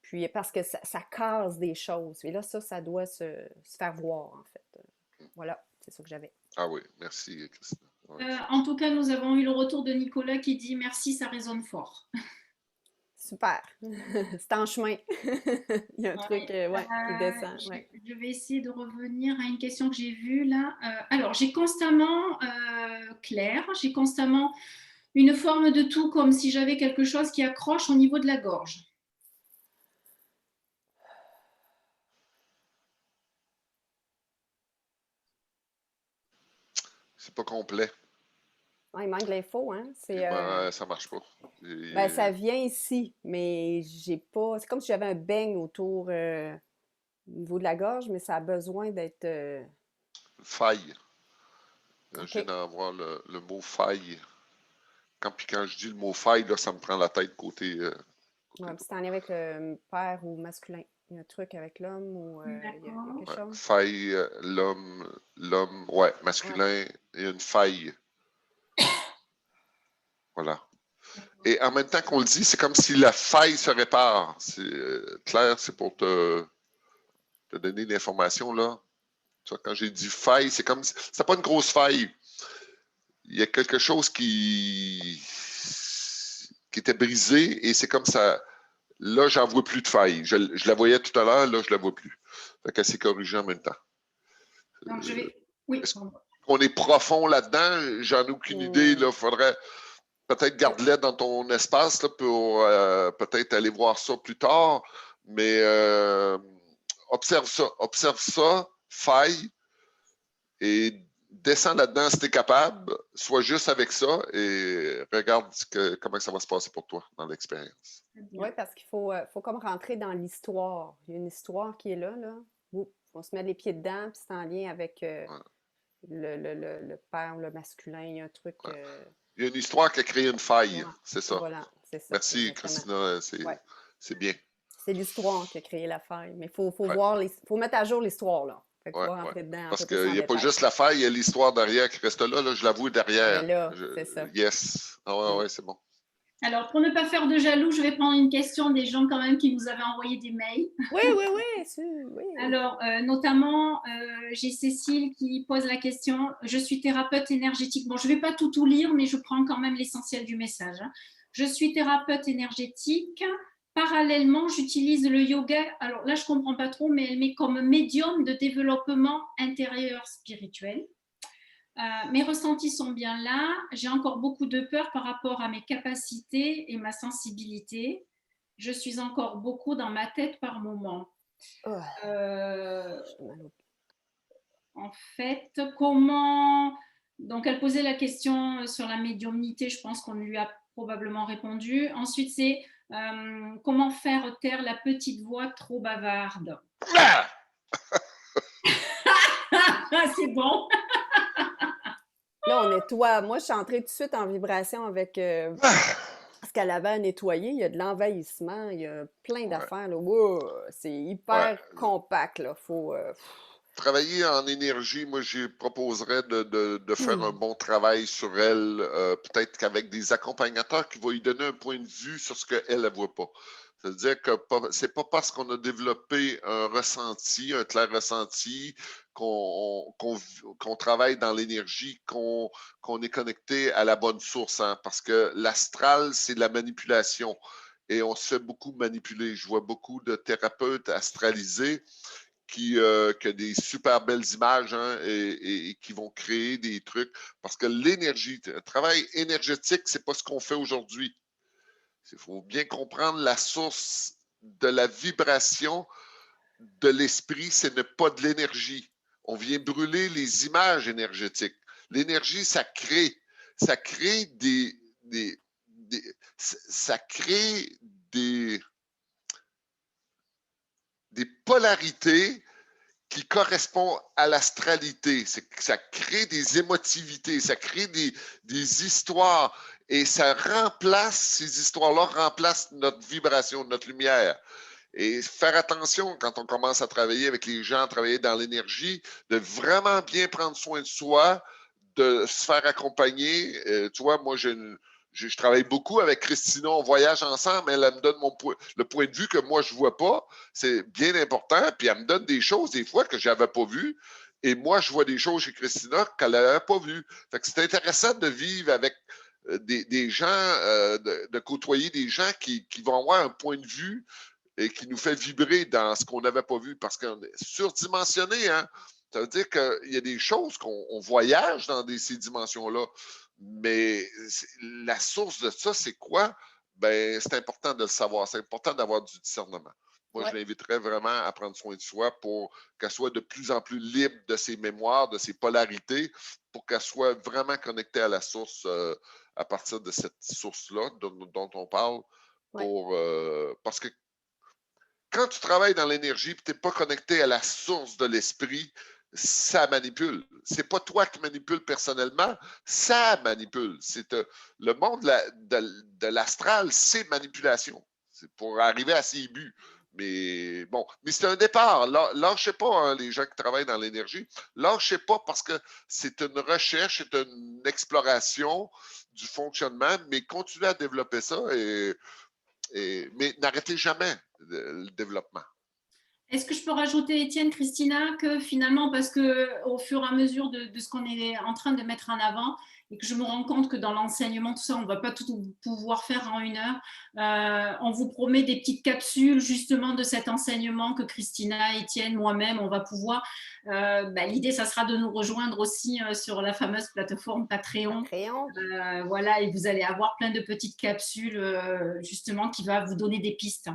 [SPEAKER 2] Puis parce que ça casse des choses. Et là, ça doit se faire voir, en fait. Voilà, c'est ça que j'avais.
[SPEAKER 3] Ah oui, merci, Christine. Ouais.
[SPEAKER 1] En tout cas, nous avons eu le retour de Nicolas qui dit « Merci, ça résonne fort ».
[SPEAKER 2] Super. C'est en chemin. Il y a un truc qui descend.
[SPEAKER 1] Je vais essayer de revenir à une question que j'ai vue là. Alors, j'ai constamment, Claire, j'ai constamment une forme de tout comme si j'avais quelque chose qui accroche au niveau de la gorge.
[SPEAKER 3] C'est pas complet.
[SPEAKER 2] Il manque l'info, hein?
[SPEAKER 3] Ça marche pas.
[SPEAKER 2] Ben, ça vient ici, mais j'ai pas. C'est comme si j'avais un beigne autour au niveau de la gorge, mais ça a besoin d'être.
[SPEAKER 3] Faille. Okay. Je viens d'avoir le mot faille. Quand je dis le mot faille, là, ça me prend la tête côté.
[SPEAKER 2] Ouais, c'est en lien avec le père ou masculin. Il y a un truc avec l'homme ou il y a quelque chose?
[SPEAKER 3] Faille, l'homme, ouais, masculin, ouais. Il y a une faille. Voilà. Et en même temps qu'on le dit, c'est comme si la faille se répare. Claire, c'est pour te donner l'information, là. Tu vois, quand j'ai dit faille, c'est comme si... C'est pas une grosse faille. Il y a quelque chose qui était brisé et c'est comme ça... Là, j'en vois plus de faille. Je la voyais tout à l'heure, là, je la vois plus. Fait qu'elle s'est corrigée en même temps.
[SPEAKER 1] Donc, je vais... Oui,
[SPEAKER 3] on est profond là-dedans, j'en ai aucune idée. Il faudrait peut-être garder-la dans ton espace là, pour peut-être aller voir ça plus tard. Mais observe ça, faille, et descends là-dedans si tu es capable, sois juste avec ça et regarde comment ça va se passer pour toi dans l'expérience.
[SPEAKER 2] Oui, parce qu'il faut comme rentrer dans l'histoire. Il y a une histoire qui est là. On se met les pieds dedans, puis c'est en lien avec le père, le masculin, il y a un truc...
[SPEAKER 3] Il y a une histoire qui a créé une faille, c'est ça.
[SPEAKER 2] Voilà, c'est ça.
[SPEAKER 3] Merci, Christina, c'est bien.
[SPEAKER 2] C'est l'histoire qui a créé la faille, mais il faut voir, faut mettre à jour l'histoire, là.
[SPEAKER 3] Dedans, parce qu'il n'y a pas juste la faille, il y a l'histoire derrière qui reste là, je l'avoue derrière.
[SPEAKER 2] Là, c'est ça.
[SPEAKER 3] Yes. Ouais, c'est bon.
[SPEAKER 1] Alors, pour ne pas faire de jaloux, je vais prendre une question des gens quand même qui nous avaient envoyé des mails.
[SPEAKER 2] Oui.
[SPEAKER 1] Alors, notamment, j'ai Cécile qui pose la question « Je suis thérapeute énergétique ». Bon, je ne vais pas tout lire, mais je prends quand même l'essentiel du message. Je suis thérapeute énergétique. Parallèlement, j'utilise le yoga. Alors là, je ne comprends pas trop, mais elle met comme médium de développement intérieur spirituel. Mes ressentis sont bien là. J'ai encore beaucoup de peur par rapport à mes capacités et ma sensibilité. Je suis encore beaucoup dans ma tête par moment. En fait, comment... Donc, elle posait la question sur la médiumnité. Je pense qu'on lui a probablement répondu. Ensuite, c'est comment faire taire la petite voix trop bavarde. C'est bon.
[SPEAKER 2] Là, on nettoie. Moi, je suis entrée tout de suite en vibration avec ce qu'elle avait à nettoyer. Il y a de l'envahissement, il y a plein
[SPEAKER 3] Ouais.
[SPEAKER 2] d'affaires. Là. Wow, c'est
[SPEAKER 3] Ouais.
[SPEAKER 2] hyper compact. Là. Faut,
[SPEAKER 3] Travailler en énergie, moi, je proposerais de faire un bon travail sur elle, peut-être qu'avec des accompagnateurs qui vont lui donner un point de vue sur ce qu'elle ne voit pas. C'est-à-dire que c'est pas parce qu'on a développé un ressenti, un clair ressenti, qu'on travaille dans l'énergie, qu'on est connecté à la bonne source. Hein, parce que l'astral, c'est de la manipulation. Et on se fait beaucoup manipuler. Je vois beaucoup de thérapeutes astralisés qui a des super belles images hein, et qui vont créer des trucs. Parce que l'énergie, le travail énergétique, c'est pas ce qu'on fait aujourd'hui. Il faut bien comprendre la source de la vibration de l'esprit, ce n'est pas de l'énergie. On vient brûler les images énergétiques. L'énergie, ça crée. Ça crée ça crée des polarités qui correspond à l'astralité. Ça crée des émotivités, ça crée des histoires et ça remplace, ces histoires-là remplacent notre vibration, notre lumière. Et faire attention quand on commence à travailler avec les gens, travailler dans l'énergie, de vraiment bien prendre soin de soi, de se faire accompagner. Tu vois, moi, je travaille beaucoup avec Christina, on voyage ensemble, elle me donne le point de vue que moi, je ne vois pas. C'est bien important. Puis elle me donne des choses, des fois, que je n'avais pas vues. Et moi, je vois des choses chez Christina qu'elle n'avait pas vues. Fait que c'est intéressant de vivre avec des gens, de côtoyer des gens qui vont avoir un point de vue et qui nous fait vibrer dans ce qu'on n'avait pas vu parce qu'on est surdimensionné. Hein? Ça veut dire qu'il y a des choses qu'on voyage dans ces dimensions-là. Mais la source de ça, c'est quoi? Ben, c'est important de le savoir. C'est important d'avoir du discernement. Moi, je l'inviterais vraiment à prendre soin de soi pour qu'elle soit de plus en plus libre de ses mémoires, de ses polarités, pour qu'elle soit vraiment connectée à la source à partir de cette source-là dont on parle. Parce que quand tu travailles dans l'énergie et tu n'es pas connecté à la source de l'esprit, ça manipule. C'est pas toi qui manipule personnellement, ça manipule. Le monde de l'astral, c'est manipulation. C'est pour arriver à ses buts. Mais bon, mais c'est un départ. Lâchez pas, hein, les gens qui travaillent dans l'énergie. Lâchez pas parce que c'est une recherche, c'est une exploration du fonctionnement, mais continuez à développer ça mais n'arrêtez jamais le développement.
[SPEAKER 1] Est-ce que je peux rajouter, Étienne, Christina, que finalement, parce que au fur et à mesure de ce qu'on est en train de mettre en avant, et que je me rends compte que dans l'enseignement, tout ça, on ne va pas tout pouvoir faire en 1 heure, on vous promet des petites capsules justement de cet enseignement que Christina, Étienne, moi-même, on va pouvoir. L'idée, ça sera de nous rejoindre aussi sur la fameuse plateforme Patreon. Voilà, et vous allez avoir plein de petites capsules justement qui va vous donner des pistes.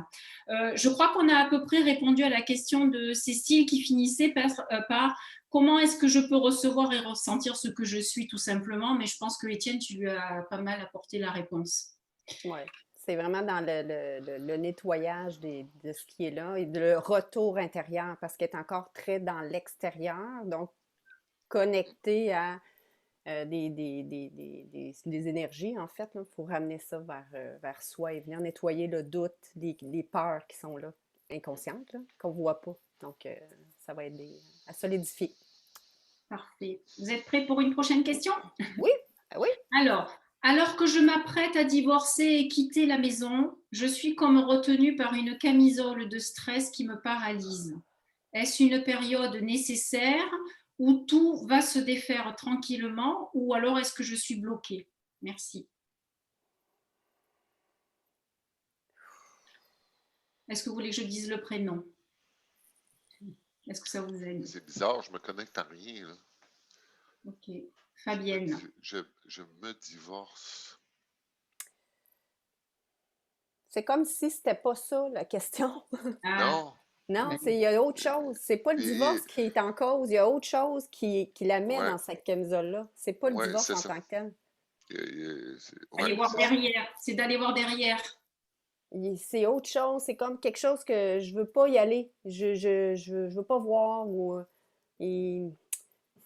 [SPEAKER 1] Je crois qu'on a à peu près répondu à la question de Cécile qui finissait par comment est-ce que je peux recevoir et ressentir ce que je suis tout simplement, mais je pense que Étienne, tu lui as pas mal apporté la réponse.
[SPEAKER 2] Oui, c'est vraiment dans le nettoyage de ce qui est là et le retour intérieur parce qu'elle est encore très dans l'extérieur, donc connecté à des énergies, en fait. Il faut ramener ça vers soi et venir nettoyer le doute, les peurs qui sont là, inconscientes, là, qu'on ne voit pas. Donc, ça va aider à solidifier.
[SPEAKER 1] Parfait. Vous êtes prêts pour une prochaine question?
[SPEAKER 2] Oui, oui.
[SPEAKER 1] Alors que je m'apprête à divorcer et quitter la maison, je suis comme retenue par une camisole de stress qui me paralyse. Est-ce une période nécessaire où tout va se défaire tranquillement ou alors est-ce que je suis bloquée? Merci. Est-ce que vous voulez que je dise le prénom? Est-ce que ça vous aide?
[SPEAKER 3] C'est bizarre, je me connecte à rien. Là.
[SPEAKER 1] Ok. Fabienne.
[SPEAKER 3] Je me divorce.
[SPEAKER 2] C'est comme si c'était pas ça, la question.
[SPEAKER 3] Non.
[SPEAKER 2] Non, il y a autre chose. C'est pas le divorce qui est en cause. Il y a autre chose qui la met dans cette camisole-là. C'est pas le divorce en tant que tel.
[SPEAKER 1] Allez voir derrière. C'est d'aller voir derrière.
[SPEAKER 2] C'est autre chose. C'est comme quelque chose que je veux pas y aller. Je veux pas voir.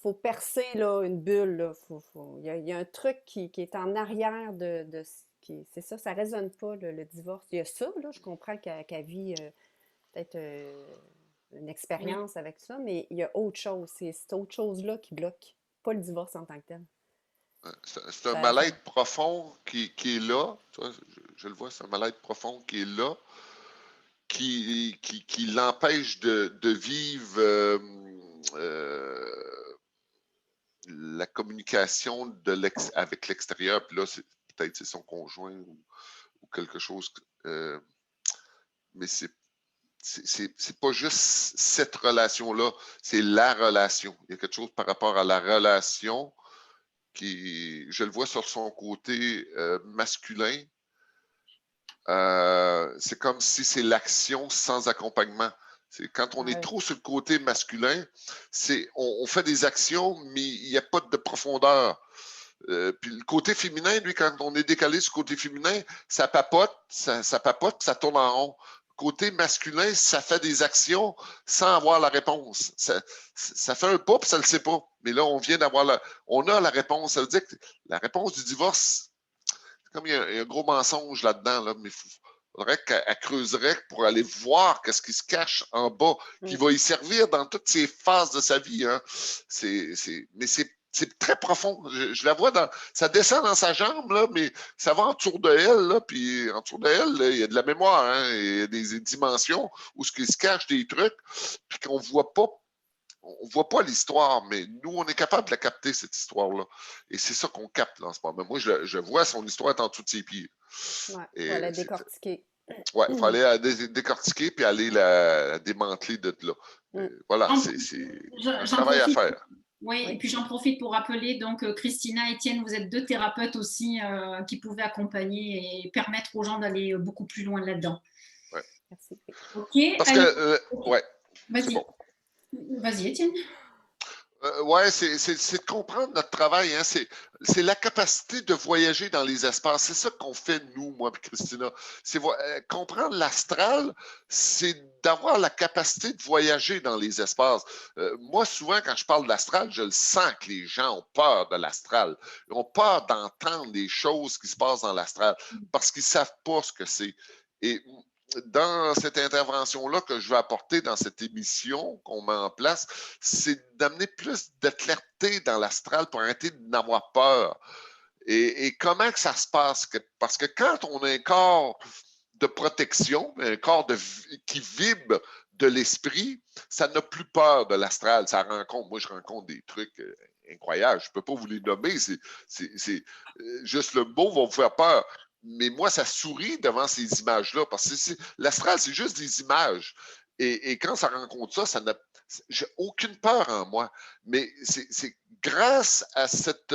[SPEAKER 2] faut percer là, une bulle. Là. Il y a un truc qui est en arrière de c'est ça, ça résonne pas, le divorce. Il y a ça, là, je comprends qu'elle vit peut-être une
[SPEAKER 1] Oui.
[SPEAKER 2] expérience avec ça, mais il y a autre chose. C'est autre chose-là qui bloque, pas le divorce en tant que tel.
[SPEAKER 3] C'est un
[SPEAKER 2] Ça...
[SPEAKER 3] mal-être profond qui est là. Tu vois, je le vois, c'est un mal-être profond qui est là, qui l'empêche de vivre la communication avec l'extérieur. Puis là, peut-être c'est son conjoint ou quelque chose. Mais c'est pas juste cette relation-là, c'est la relation. Il y a quelque chose par rapport à la relation qui, je le vois sur son côté masculin. C'est comme si c'est l'action sans accompagnement. C'est quand on est trop sur le côté masculin, on fait des actions, mais il n'y a pas de profondeur. Puis le côté féminin, lui, quand on est décalé sur le côté féminin, ça papote, ça papote, puis ça tourne en rond. Côté masculin, ça fait des actions sans avoir la réponse. Ça fait un pas, puis ça ne le sait pas. Mais là, on a la réponse. Ça veut dire que la réponse du divorce, c'est comme il y a un gros mensonge là-dedans, là, mais il faudrait qu'elle creuserait pour aller voir qu'est-ce qui se cache en bas, qui va y servir dans toutes ces phases de sa vie. Hein. Mais c'est très profond. Je la vois ça descend dans sa jambe, là, mais ça va autour de elle, là, puis autour de elle, là, il y a de la mémoire, hein, il y a des dimensions où il se cache des trucs, puis qu'on voit pas. On ne voit pas l'histoire, mais nous, on est capable de la capter, cette histoire-là. Et c'est ça qu'on capte là, en ce moment. Moi, je vois son histoire est en dessous de ses pieds.
[SPEAKER 2] Ouais, il faut la décortiquer.
[SPEAKER 3] Oui, il faut aller la décortiquer puis aller la démanteler de là. Voilà, c'est un travail à faire.
[SPEAKER 1] Oui, et puis j'en profite pour rappeler, donc Christina, Étienne, vous êtes deux thérapeutes aussi qui pouvaient accompagner et permettre aux gens d'aller beaucoup plus loin là-dedans.
[SPEAKER 3] Ouais.
[SPEAKER 2] Merci.
[SPEAKER 1] OK.
[SPEAKER 3] Parce que, ouais,
[SPEAKER 1] vas-y.
[SPEAKER 3] Bon.
[SPEAKER 1] Vas-y, Étienne.
[SPEAKER 3] Oui, c'est de comprendre notre travail. Hein. C'est la capacité de voyager dans les espaces. C'est ça qu'on fait, nous, moi et Christina. C'est comprendre l'astral, c'est d'avoir la capacité de voyager dans les espaces. Moi, souvent, quand je parle de l'astral, je le sens que les gens ont peur de l'astral. Ils ont peur d'entendre des choses qui se passent dans l'astral parce qu'ils ne savent pas ce que c'est. Et dans cette intervention-là que je vais apporter dans cette émission qu'on met en place, c'est d'amener plus de clarté dans l'astral pour arrêter d'avoir peur. Et comment que ça se passe? Parce que quand on a un corps de protection, un corps qui vibre de l'esprit, ça n'a plus peur de l'astral. Moi, je rencontre des trucs incroyables. Je ne peux pas vous les nommer. Juste le mot va vous faire peur. Mais moi, ça sourit devant ces images-là parce que l'astral, c'est juste des images. Et quand ça rencontre ça n'a j'ai aucune peur en moi. Mais c'est grâce à cette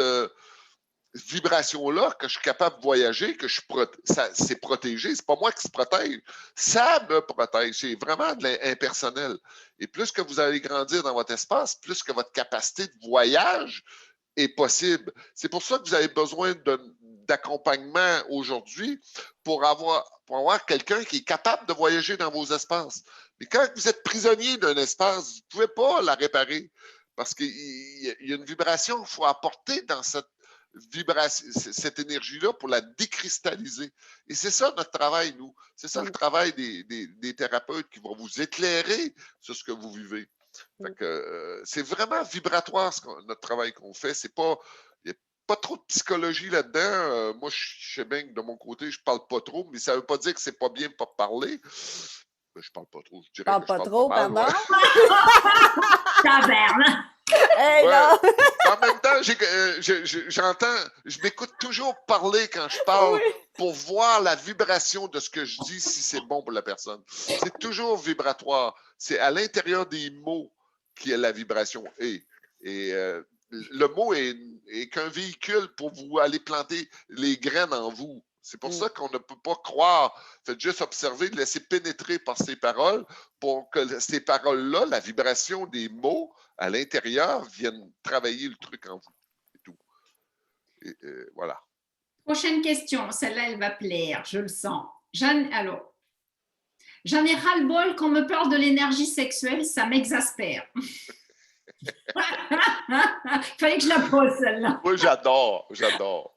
[SPEAKER 3] vibration-là que je suis capable de voyager, que c'est protégé. C'est pas moi qui se protège. Ça me protège. C'est vraiment de l'impersonnel. Et plus que vous allez grandir dans votre espace, plus que votre capacité de voyage est possible. C'est pour ça que vous avez besoin d'accompagnement aujourd'hui pour avoir quelqu'un qui est capable de voyager dans vos espaces. Mais quand vous êtes prisonnier d'un espace, vous ne pouvez pas la réparer parce qu'il y a une vibration qu'il faut apporter dans cette énergie-là pour la décristalliser. Et c'est ça notre travail, nous. C'est ça le travail des thérapeutes qui vont vous éclairer sur ce que vous vivez. Fait que, c'est vraiment vibratoire notre travail qu'on fait. Il n'y a pas trop de psychologie là-dedans. Moi, je sais bien que de mon côté, je ne parle pas trop, mais ça ne veut pas dire que c'est pas bien de ne pas parler. Ben, je ne parle pas trop. Je dirais que je parle pas mal.
[SPEAKER 2] Pardon?
[SPEAKER 1] Taverne!
[SPEAKER 2] Hey, non!
[SPEAKER 3] En même temps, je m'écoute toujours parler quand je parle pour voir la vibration de ce que je dis, si c'est bon pour la personne. C'est toujours vibratoire. C'est à l'intérieur des mots que la vibration est. Et le mot est qu'un véhicule pour vous aller planter les graines en vous. C'est pour ça qu'on ne peut pas croire. Faites juste observer, laisser pénétrer par ces paroles pour que ces paroles-là, la vibration des mots à l'intérieur, viennent travailler le truc en vous. C'est tout. Et, voilà.
[SPEAKER 1] Prochaine question. Celle-là, elle va plaire. Je le sens. J'en ai ras-le-bol qu'on me parle de l'énergie sexuelle. Ça m'exaspère. Fallait que je la pose, celle-là.
[SPEAKER 3] Moi, j'adore.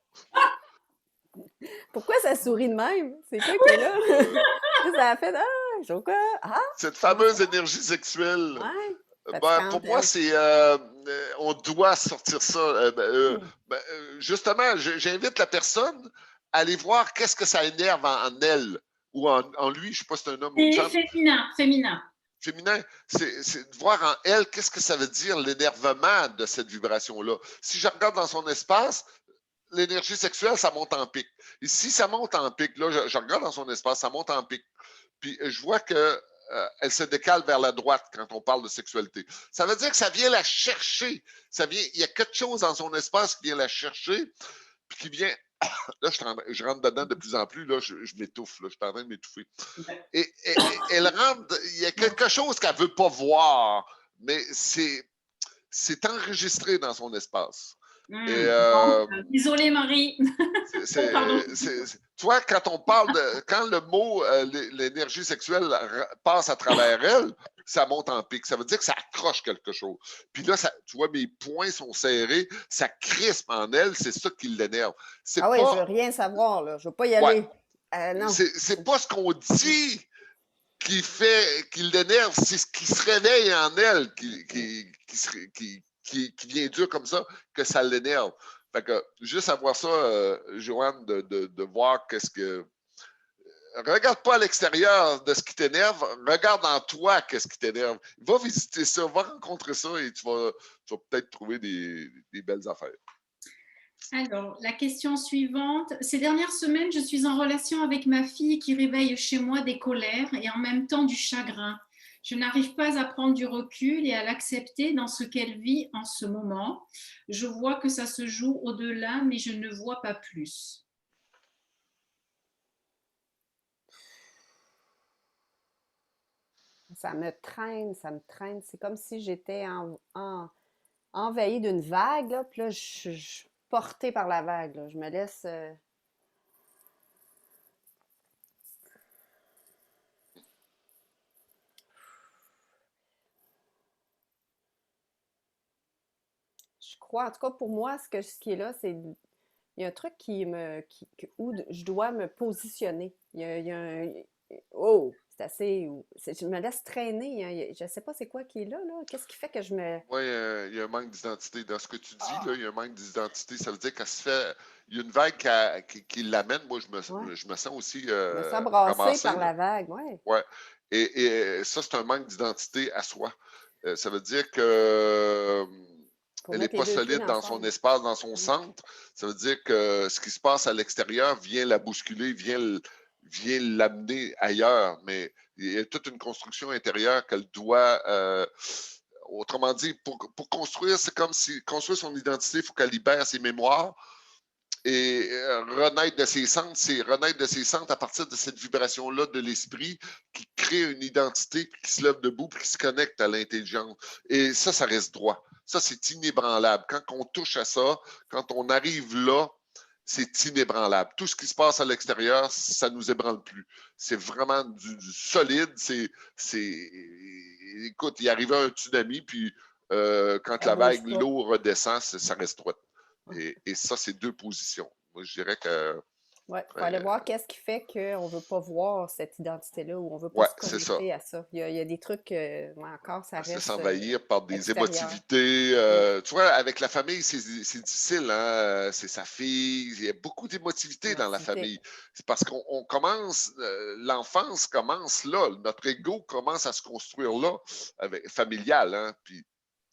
[SPEAKER 2] Pourquoi ça sourit de même? C'est quoi qui est là? Ça a fait « Ah, quoi? Ah! »
[SPEAKER 3] Cette fameuse énergie sexuelle.
[SPEAKER 2] Ouais.
[SPEAKER 3] Pour moi, c'est on doit sortir ça. Justement, j'invite la personne à aller voir qu'est-ce que ça énerve en elle ou en lui. Je ne sais pas si c'est un homme ou une
[SPEAKER 1] C'est
[SPEAKER 3] femme.
[SPEAKER 1] féminin.
[SPEAKER 3] Féminin, c'est de voir en elle qu'est-ce que ça veut dire l'énervement de cette vibration-là. Si je regarde dans son espace, l'énergie sexuelle, ça monte en pic. Et si ça monte en pic, là, je regarde dans son espace, ça monte en pic. Puis je vois que elle se décale vers la droite quand on parle de sexualité. Ça veut dire que ça vient la chercher. Il y a quelque chose dans son espace qui vient la chercher, puis qui vient. Là, je rentre dedans de plus en plus. Là, je m'étouffe. Là, je suis en train de m'étouffer. Et elle rentre. Il y a quelque chose qu'elle ne veut pas voir, mais c'est enregistré dans son espace.
[SPEAKER 1] Désolée, Marie.
[SPEAKER 3] Tu vois, quand le mot l'énergie sexuelle passe à travers elle, ça monte en pic. Ça veut dire que ça accroche quelque chose. Puis là, tu vois, mes poings sont serrés, ça crispe en elle, c'est ça qui l'énerve.
[SPEAKER 2] Ah oui, je veux rien savoir, là. Je veux pas y aller. Non.
[SPEAKER 3] C'est pas ce qu'on dit qui l'énerve, c'est ce qui se réveille en elle qui vient dur comme ça, que ça l'énerve. Fait que juste à voir ça, Joanne, de voir qu'est-ce que. Regarde pas à l'extérieur de ce qui t'énerve, regarde en toi qu'est-ce qui t'énerve. Va visiter ça, va rencontrer ça et tu vas peut-être trouver des belles affaires.
[SPEAKER 1] Alors, la question suivante. Ces dernières semaines, je suis en relation avec ma fille qui réveille chez moi des colères et en même temps du chagrin. Je n'arrive pas à prendre du recul et à l'accepter dans ce qu'elle vit en ce moment. Je vois que ça se joue au-delà, mais je ne vois pas plus.
[SPEAKER 2] Ça me traîne. C'est comme si j'étais envahie d'une vague, là, puis là, je suis portée par la vague. Là. Je me laisse... Je crois, en tout cas pour moi, ce qui est là, c'est... Il y a un truc où je dois me positionner. Il y a un... Oh! C'est assez... Je me laisse traîner. Je ne sais pas c'est quoi qui est là, là. Qu'est-ce qui fait que je me...
[SPEAKER 3] Oui, il y a un manque d'identité. Dans ce que tu dis, là, il y a un manque d'identité. Ça veut dire qu'elle se fait. Il y a une vague qui l'amène. Moi, je me sens aussi
[SPEAKER 2] Je me sens brassée
[SPEAKER 3] ramassé,
[SPEAKER 2] par
[SPEAKER 3] là.
[SPEAKER 2] la vague, oui.
[SPEAKER 3] Ouais. Et ça, c'est un manque d'identité à soi. Ça veut dire que elle n'est pas solide dans son espace, dans son centre. Ça veut dire que ce qui se passe à l'extérieur vient la bousculer, vient l'amener ailleurs. Mais il y a toute une construction intérieure qu'elle doit. Autrement dit, pour construire, c'est comme si construire son identité, il faut qu'elle libère ses mémoires. Et renaître de ses centres, c'est renaître de ses centres à partir de cette vibration-là de l'esprit qui crée une identité, puis qui se lève debout, puis qui se connecte à l'intelligence. Et ça reste droit. Ça, c'est inébranlable. Quand on touche à ça, quand on arrive là, c'est inébranlable. Tout ce qui se passe à l'extérieur, ça ne nous ébranle plus. C'est vraiment du solide. Écoute, il arrivait un tsunami, puis quand la vague, l'eau redescend, ça reste droit. Et ça, c'est deux positions. Moi, je dirais que...
[SPEAKER 2] Oui, il faut aller voir qu'est-ce qui fait qu'on ne veut pas voir cette identité-là ou on ne veut pas se connecter à ça. Il y a des trucs, encore, ça reste
[SPEAKER 3] s'envahir par des
[SPEAKER 2] extérieur.
[SPEAKER 3] émotivités. Tu vois, avec la famille, c'est difficile. Hein? C'est sa fille. Il y a beaucoup d'émotivité dans la famille. C'est parce qu'on commence... l'enfance commence là. Notre ego commence à se construire là, familial. Hein? Puis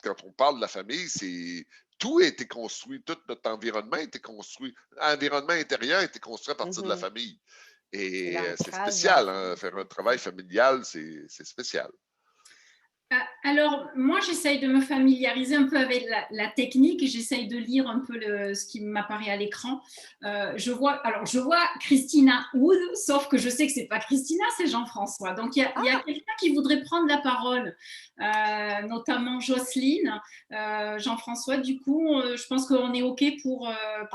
[SPEAKER 3] quand on parle de la famille, c'est... Tout a été construit, tout notre environnement a été construit. L'environnement intérieur a été construit à partir de la famille. Et c'est spécial, hein, faire un travail familial, c'est spécial.
[SPEAKER 1] Alors, moi, j'essaye de me familiariser un peu avec la technique et j'essaye de lire un peu ce qui m'apparaît à l'écran. Je vois Christina Wood, sauf que je sais que ce n'est pas Christina, c'est Jean-François. Donc, il y a quelqu'un qui voudrait prendre la parole, notamment Jocelyne. Jean-François, du coup, je pense qu'on est OK pour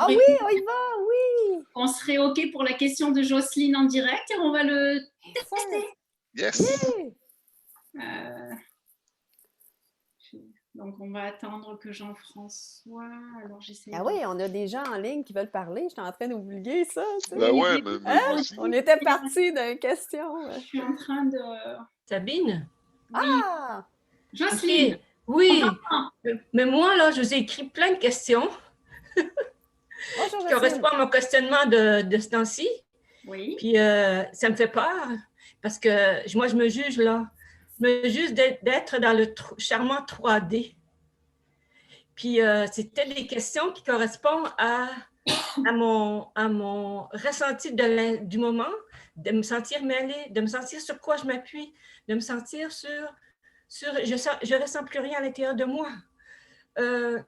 [SPEAKER 2] oui, on y va, oui!
[SPEAKER 1] On serait OK pour la question de Jocelyne en direct et on va le tester.
[SPEAKER 3] Yes!
[SPEAKER 1] fait. Donc, on va attendre que Jean-François... Alors, j'essaie
[SPEAKER 2] Ah oui, on a des gens en ligne qui veulent parler. J'étais en train d'oublier ça. Tu sais.
[SPEAKER 3] Ben ouais,
[SPEAKER 1] Oui,
[SPEAKER 3] mais moi aussi.
[SPEAKER 2] On était parti d'une question.
[SPEAKER 1] je suis en train de...
[SPEAKER 4] Sabine?
[SPEAKER 1] Oui,
[SPEAKER 2] Ah!
[SPEAKER 1] Jocelyne,
[SPEAKER 4] OK.
[SPEAKER 1] on
[SPEAKER 4] Oui.
[SPEAKER 1] t'entend.
[SPEAKER 4] Mais moi, là, je vous ai écrit plein de questions
[SPEAKER 2] Bonjour,
[SPEAKER 4] qui
[SPEAKER 2] Jocelyne.
[SPEAKER 4] correspondent à mon questionnement de ce temps-ci.
[SPEAKER 1] Oui,
[SPEAKER 4] Puis ça me fait peur parce que moi, je me juge là. Je me juge d'être dans le charmant 3D. Puis c'était des questions qui correspondent à mon ressenti du moment, de me sentir mêlée, de me sentir sur quoi je m'appuie, de me sentir je ressens plus rien à l'intérieur de moi.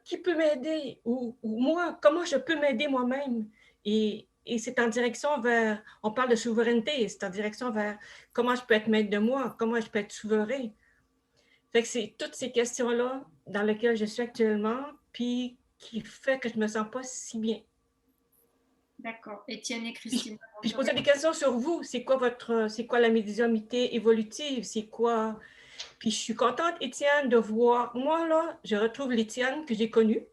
[SPEAKER 4] Qui peut m'aider ou moi, comment je peux m'aider moi-même? Et c'est en direction vers, on parle de souveraineté, c'est en direction vers comment je peux être maître de moi, comment je peux être souverain. Fait que c'est toutes ces questions-là dans lesquelles je suis actuellement, puis qui fait que je me sens pas si bien.
[SPEAKER 1] d'accord. Étienne et Christine.
[SPEAKER 4] Puis je posais des questions sur vous. C'est quoi la médiumnité évolutive? C'est quoi? Puis je suis contente, Étienne, de voir. Moi, là, je retrouve l'Étienne que j'ai connue.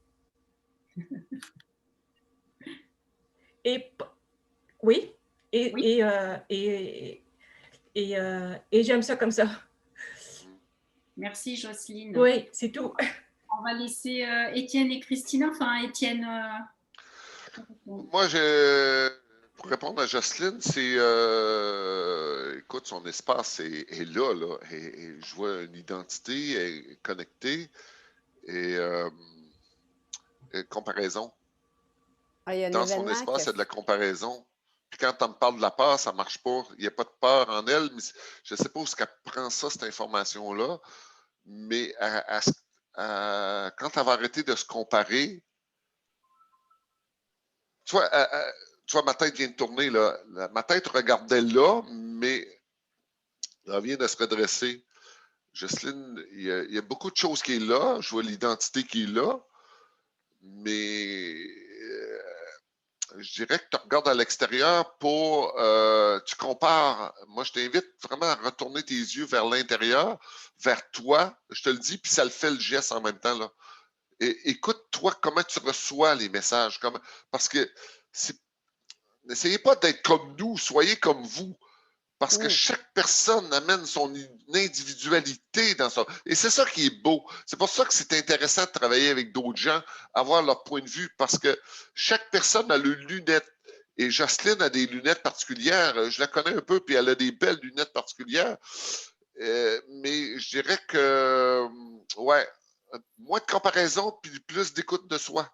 [SPEAKER 4] Et oui. Et j'aime ça comme ça.
[SPEAKER 1] Merci, Jocelyne.
[SPEAKER 4] Oui, c'est tout.
[SPEAKER 1] On va laisser Étienne et Christina. Enfin, Étienne...
[SPEAKER 3] Moi, pour répondre à Jocelyne, c'est écoute, son espace est là, là. Et je vois une identité est connectée et comparaison.
[SPEAKER 2] Ah, il y a un
[SPEAKER 3] Dans son
[SPEAKER 2] événement
[SPEAKER 3] espace,
[SPEAKER 2] qui
[SPEAKER 3] il y a de la comparaison. Puis quand on me parle de la peur, ça ne marche pas. Il n'y a pas de peur en elle, mais je ne sais pas où est-ce qu'elle prend ça, cette information-là. Mais quand elle va arrêter de se comparer, tu vois, ma tête vient de tourner, là. Ma tête regardait là, mais elle vient de se redresser. Jocelyne, il y a beaucoup de choses qui est là. Je vois l'identité qui est là, mais je dirais que tu regardes à l'extérieur tu compares. Moi, je t'invite vraiment à retourner tes yeux vers l'intérieur, vers toi. Je te le dis, puis ça le fait le geste en même temps, là. Écoute-toi comment tu reçois les messages. Parce que n'essayez pas d'être comme nous, soyez comme vous. Parce que chaque personne amène son individualité dans ça. Et c'est ça qui est beau. C'est pour ça que c'est intéressant de travailler avec d'autres gens, avoir leur point de vue, parce que chaque personne a le lunettes. Et Jocelyne a des lunettes particulières. Je la connais un peu, puis elle a des belles lunettes particulières. Mais je dirais que, ouais, moins de comparaison, puis plus d'écoute de soi.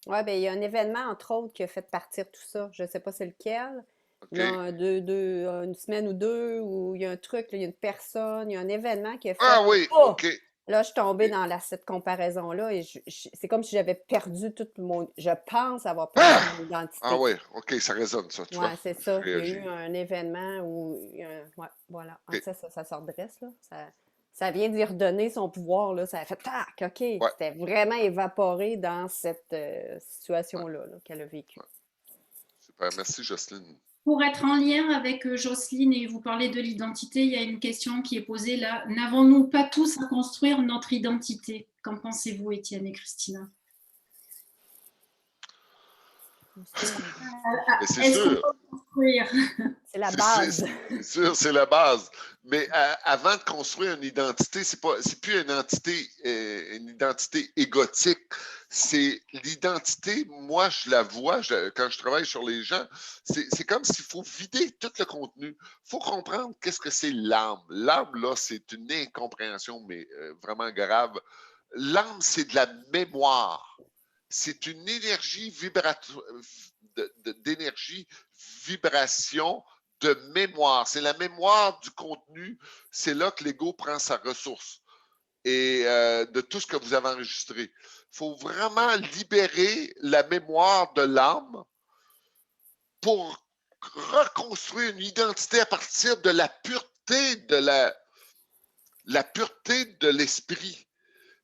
[SPEAKER 2] Oui, bien, il y a un événement, entre autres, qui a fait partir tout ça. Je ne sais pas c'est lequel.
[SPEAKER 3] Okay.
[SPEAKER 2] Il y a une semaine ou deux où il y a un truc, là, il y a une personne, il y a un événement qui a fait.
[SPEAKER 3] Ah oui,
[SPEAKER 2] oh!
[SPEAKER 3] OK.
[SPEAKER 2] Là, je suis tombée dans cette comparaison-là et c'est comme si j'avais perdu tout mon. Je pense avoir perdu mon identité.
[SPEAKER 3] Ah oui, OK, ça résonne, ça.
[SPEAKER 2] Oui, c'est ça. Il y a eu un événement où. Ouais, voilà. Okay. Ça se redresse, là. Ça vient d'y redonner son pouvoir, là. Ça a fait tac, OK. Ouais. C'était vraiment évaporé dans cette situation-là là, qu'elle a vécue.
[SPEAKER 3] Ouais. Super, merci, Jocelyne.
[SPEAKER 1] Pour être en lien avec Jocelyne et vous parler de l'identité, il y a une question qui est posée là. N'avons-nous pas tous à construire notre identité? Qu'en pensez-vous, Étienne et Christina?
[SPEAKER 3] C'est sûr.
[SPEAKER 2] C'est la base.
[SPEAKER 3] C'est sûr, c'est la base. Mais avant de construire une identité, c'est plus une identité égotique. C'est l'identité, moi, je la vois quand je travaille sur les gens, c'est comme s'il faut vider tout le contenu. Il faut comprendre qu'est-ce que c'est l'âme. L'âme, là, c'est une incompréhension, mais vraiment grave. L'âme, c'est de la mémoire. C'est une énergie d'énergie, vibration, de mémoire. C'est la mémoire du contenu. C'est là que l'ego prend sa ressource et de tout ce que vous avez enregistré. Il faut vraiment libérer la mémoire de l'âme pour reconstruire une identité à partir de la pureté de la pureté de l'esprit.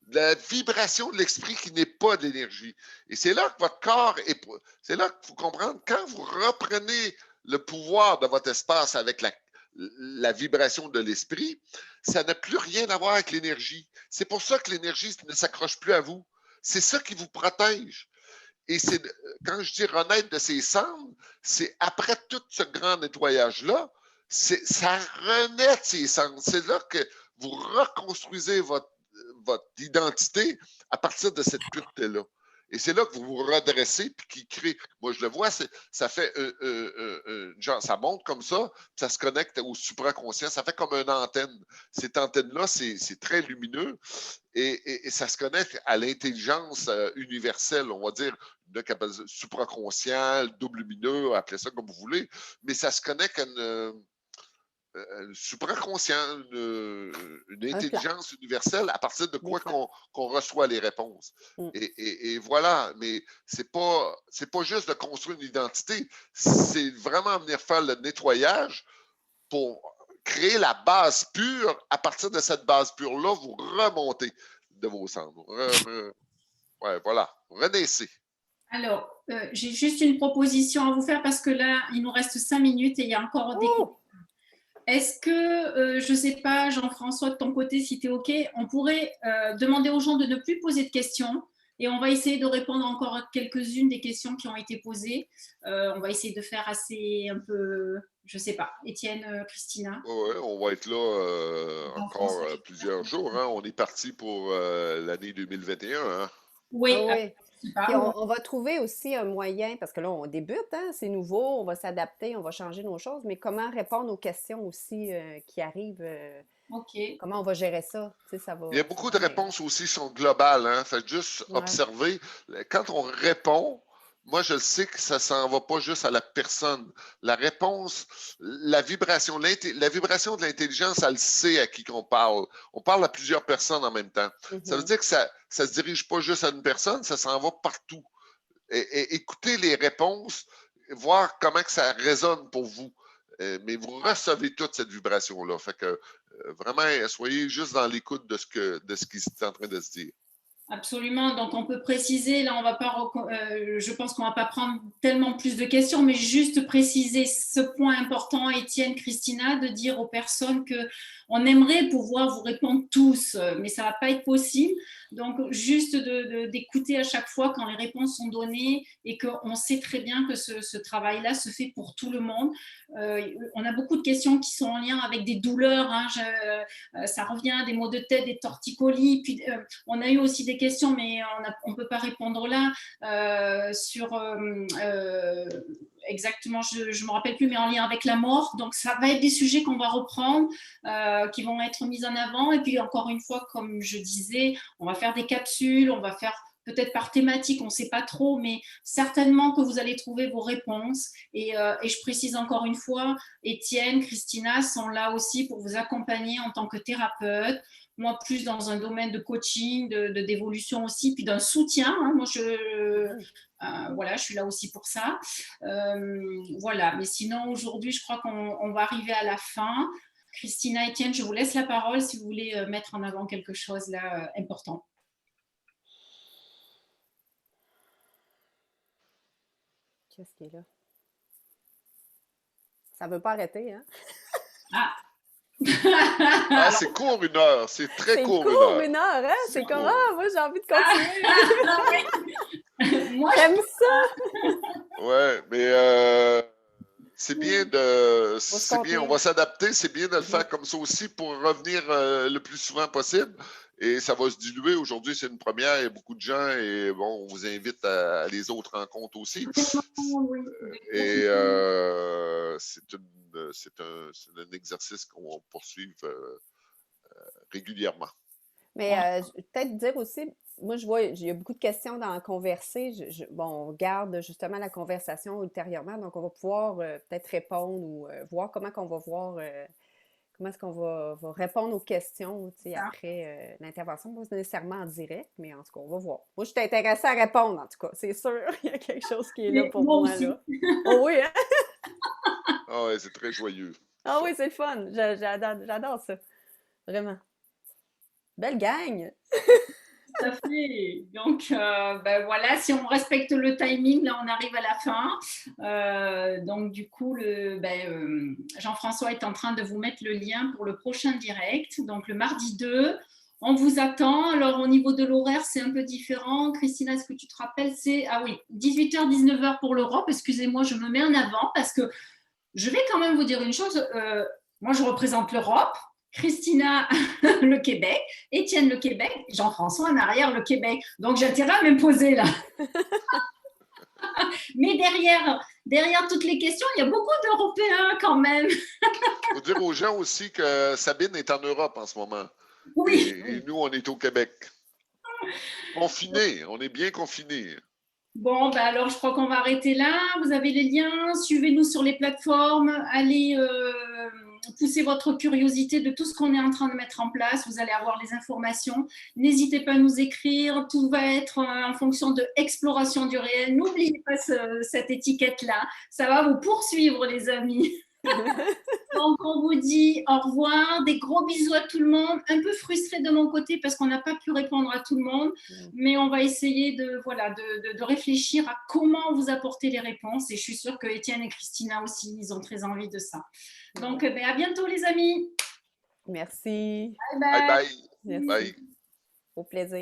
[SPEAKER 3] La vibration de l'esprit qui n'est pas d'énergie. Et c'est là que votre corps c'est là qu'il faut comprendre, quand vous reprenez le pouvoir de votre espace avec la vibration de l'esprit, ça n'a plus rien à voir avec l'énergie. C'est pour ça que l'énergie ne s'accroche plus à vous. C'est ça qui vous protège. Et c'est, quand je dis renaître de ses cendres, c'est après tout ce grand nettoyage-là, ça renaît de ses cendres. C'est là que vous reconstruisez votre identité à partir de cette pureté-là. Et c'est là que vous vous redressez puis qui crée. Moi, je le vois, ça fait genre, ça monte comme ça se connecte au supraconscient, ça fait comme une antenne. Cette antenne-là, c'est très lumineux et ça se connecte à l'intelligence universelle, on va dire, supraconscient, double lumineux, appelez ça comme vous voulez, mais ça se connecte à une supraconscient, une intelligence universelle à partir de quoi qu'on reçoit les réponses. Et voilà, mais c'est pas juste de construire une identité, c'est vraiment venir faire le nettoyage pour créer la base pure. À partir de cette base pure-là, vous remontez de vos cendres. Ouais, voilà, renaissez.
[SPEAKER 1] Alors, j'ai juste une proposition à vous faire parce que là, il nous reste 5 minutes et il y a encore des questions. Est-ce que, je ne sais pas, Jean-François, de ton côté, si tu es OK, on pourrait demander aux gens de ne plus poser de questions et on va essayer de répondre encore à quelques-unes des questions qui ont été posées. On va essayer de faire assez un peu, je ne sais pas, Étienne, Christina.
[SPEAKER 3] Oui, on va être là encore plusieurs jours. Hein. On est parti pour l'année 2021. Hein.
[SPEAKER 1] Oui,
[SPEAKER 2] oui. Puis on va trouver aussi un moyen, parce que là, on débute, hein, c'est nouveau, on va s'adapter, on va changer nos choses, mais comment répondre aux questions aussi qui arrivent? Comment on va gérer ça? Ça va,
[SPEAKER 3] il y a beaucoup de réponses aussi qui sont globales. Hein? Faites juste observer. Quand on répond, moi, je sais que ça ne s'en va pas juste à la personne. La réponse, la vibration de l'intelligence, elle sait à qui qu'on parle. On parle à plusieurs personnes en même temps. Ça veut dire que ça ne se dirige pas juste à une personne, ça s'en va partout. Et écoutez les réponses, voir comment que ça résonne pour vous. Mais vous recevez toute cette vibration-là. Fait que vraiment, soyez juste dans l'écoute de ce qui est en train de se dire.
[SPEAKER 1] Absolument. Donc, on peut préciser, là, on va pas, je pense qu'on ne va pas prendre tellement plus de questions, mais juste préciser ce point important, Étienne, Christina, de dire aux personnes qu'on aimerait pouvoir vous répondre tous, mais ça ne va pas être possible. Donc, juste d'écouter à chaque fois quand les réponses sont données et qu'on sait très bien que ce travail-là se fait pour tout le monde. On a beaucoup de questions qui sont en lien avec des douleurs. Hein, ça revient, des maux de tête, des torticolis. Puis, on a eu aussi des questions, mais on ne peut pas répondre là, sur exactement, je ne me rappelle plus, mais en lien avec la mort. Donc, ça va être des sujets qu'on va reprendre, qui vont être mis en avant. Et puis, encore une fois, comme je disais, on va faire des capsules, on va faire peut-être par thématique, on ne sait pas trop, mais certainement que vous allez trouver vos réponses. Et je précise encore une fois, Étienne, Christina sont là aussi pour vous accompagner en tant que thérapeute. Moi, plus dans un domaine de coaching, d'évolution aussi, puis d'un soutien. Hein. Moi, voilà, je suis là aussi pour ça. Voilà, mais sinon, aujourd'hui, je crois qu'on va arriver à la fin. Christina, Étienne, je vous laisse la parole si vous voulez mettre en avant quelque chose là important.
[SPEAKER 2] Qu'est-ce qui est là? Ça ne veut pas arrêter, hein?
[SPEAKER 3] Ah, c'est court 1 heure. C'est très court 1 heure.
[SPEAKER 2] C'est court 1 heure, hein? C'est comme, moi, j'ai envie de continuer. Moi, j'aime ça!
[SPEAKER 3] Ouais, mais c'est bien on va s'adapter, c'est bien de le faire comme ça aussi pour revenir le plus souvent possible. Et ça va se diluer. Aujourd'hui, c'est une première, il y a beaucoup de gens et bon, on vous invite à les autres rencontres aussi. Et c'est un exercice qu'on va poursuivre régulièrement.
[SPEAKER 2] Mais peut-être dire aussi, moi je vois, il y a beaucoup de questions dans Converser. Bon, on garde justement la conversation ultérieurement, donc on va pouvoir peut-être répondre ou voir comment est-ce qu'on va répondre aux questions après l'intervention. Pas nécessairement en direct, mais en tout cas, on va voir. Moi, je suis intéressée à répondre, en tout cas. C'est sûr, il y a quelque chose qui est là pour moi là. Oh oui, hein?
[SPEAKER 3] Ah ouais, c'est très joyeux.
[SPEAKER 2] Ah oui, c'est le fun. J'adore ça. Vraiment. Belle gang!
[SPEAKER 1] à fait. Donc, ben voilà, si on respecte le timing, là, on arrive à la fin. Donc, du coup, Jean-François est en train de vous mettre le lien pour le prochain direct. Donc, le mardi 2, on vous attend. Alors, au niveau de l'horaire, c'est un peu différent. Christina, est-ce que tu te rappelles? C'est, ah oui, 18h, 19h pour l'Europe. Excusez-moi, je me mets en avant parce que je vais quand même vous dire une chose. Moi, je représente l'Europe. Christina, le Québec, Étienne, le Québec, Jean-François en arrière, le Québec. Donc, j'ai intérêt à m'imposer là. Mais derrière toutes les questions, il y a beaucoup d'Européens quand même.
[SPEAKER 3] Il faut dire aux gens aussi que Sabine est en Europe en ce moment.
[SPEAKER 1] Oui.
[SPEAKER 3] Et nous, on est au Québec. Confinés, on est bien confinés.
[SPEAKER 1] Bon, ben alors je crois qu'on va arrêter là. Vous avez les liens, suivez-nous sur les plateformes, allez pousser votre curiosité de tout ce qu'on est en train de mettre en place. Vous allez avoir les informations. N'hésitez pas à nous écrire. Tout va être en fonction de exploration du réel. N'oubliez pas cette étiquette-là. Ça va vous poursuivre, les amis. Donc, on vous dit au revoir, des gros bisous à tout le monde. Un peu frustré de mon côté parce qu'on n'a pas pu répondre à tout le monde, mais on va essayer de réfléchir à comment vous apporter les réponses. Et je suis sûre que Étienne et Christina aussi, ils ont très envie de ça. Donc, à bientôt, les amis.
[SPEAKER 2] Merci.
[SPEAKER 1] Bye bye.
[SPEAKER 3] Bye bye.
[SPEAKER 2] Merci.
[SPEAKER 3] Bye.
[SPEAKER 2] Au plaisir.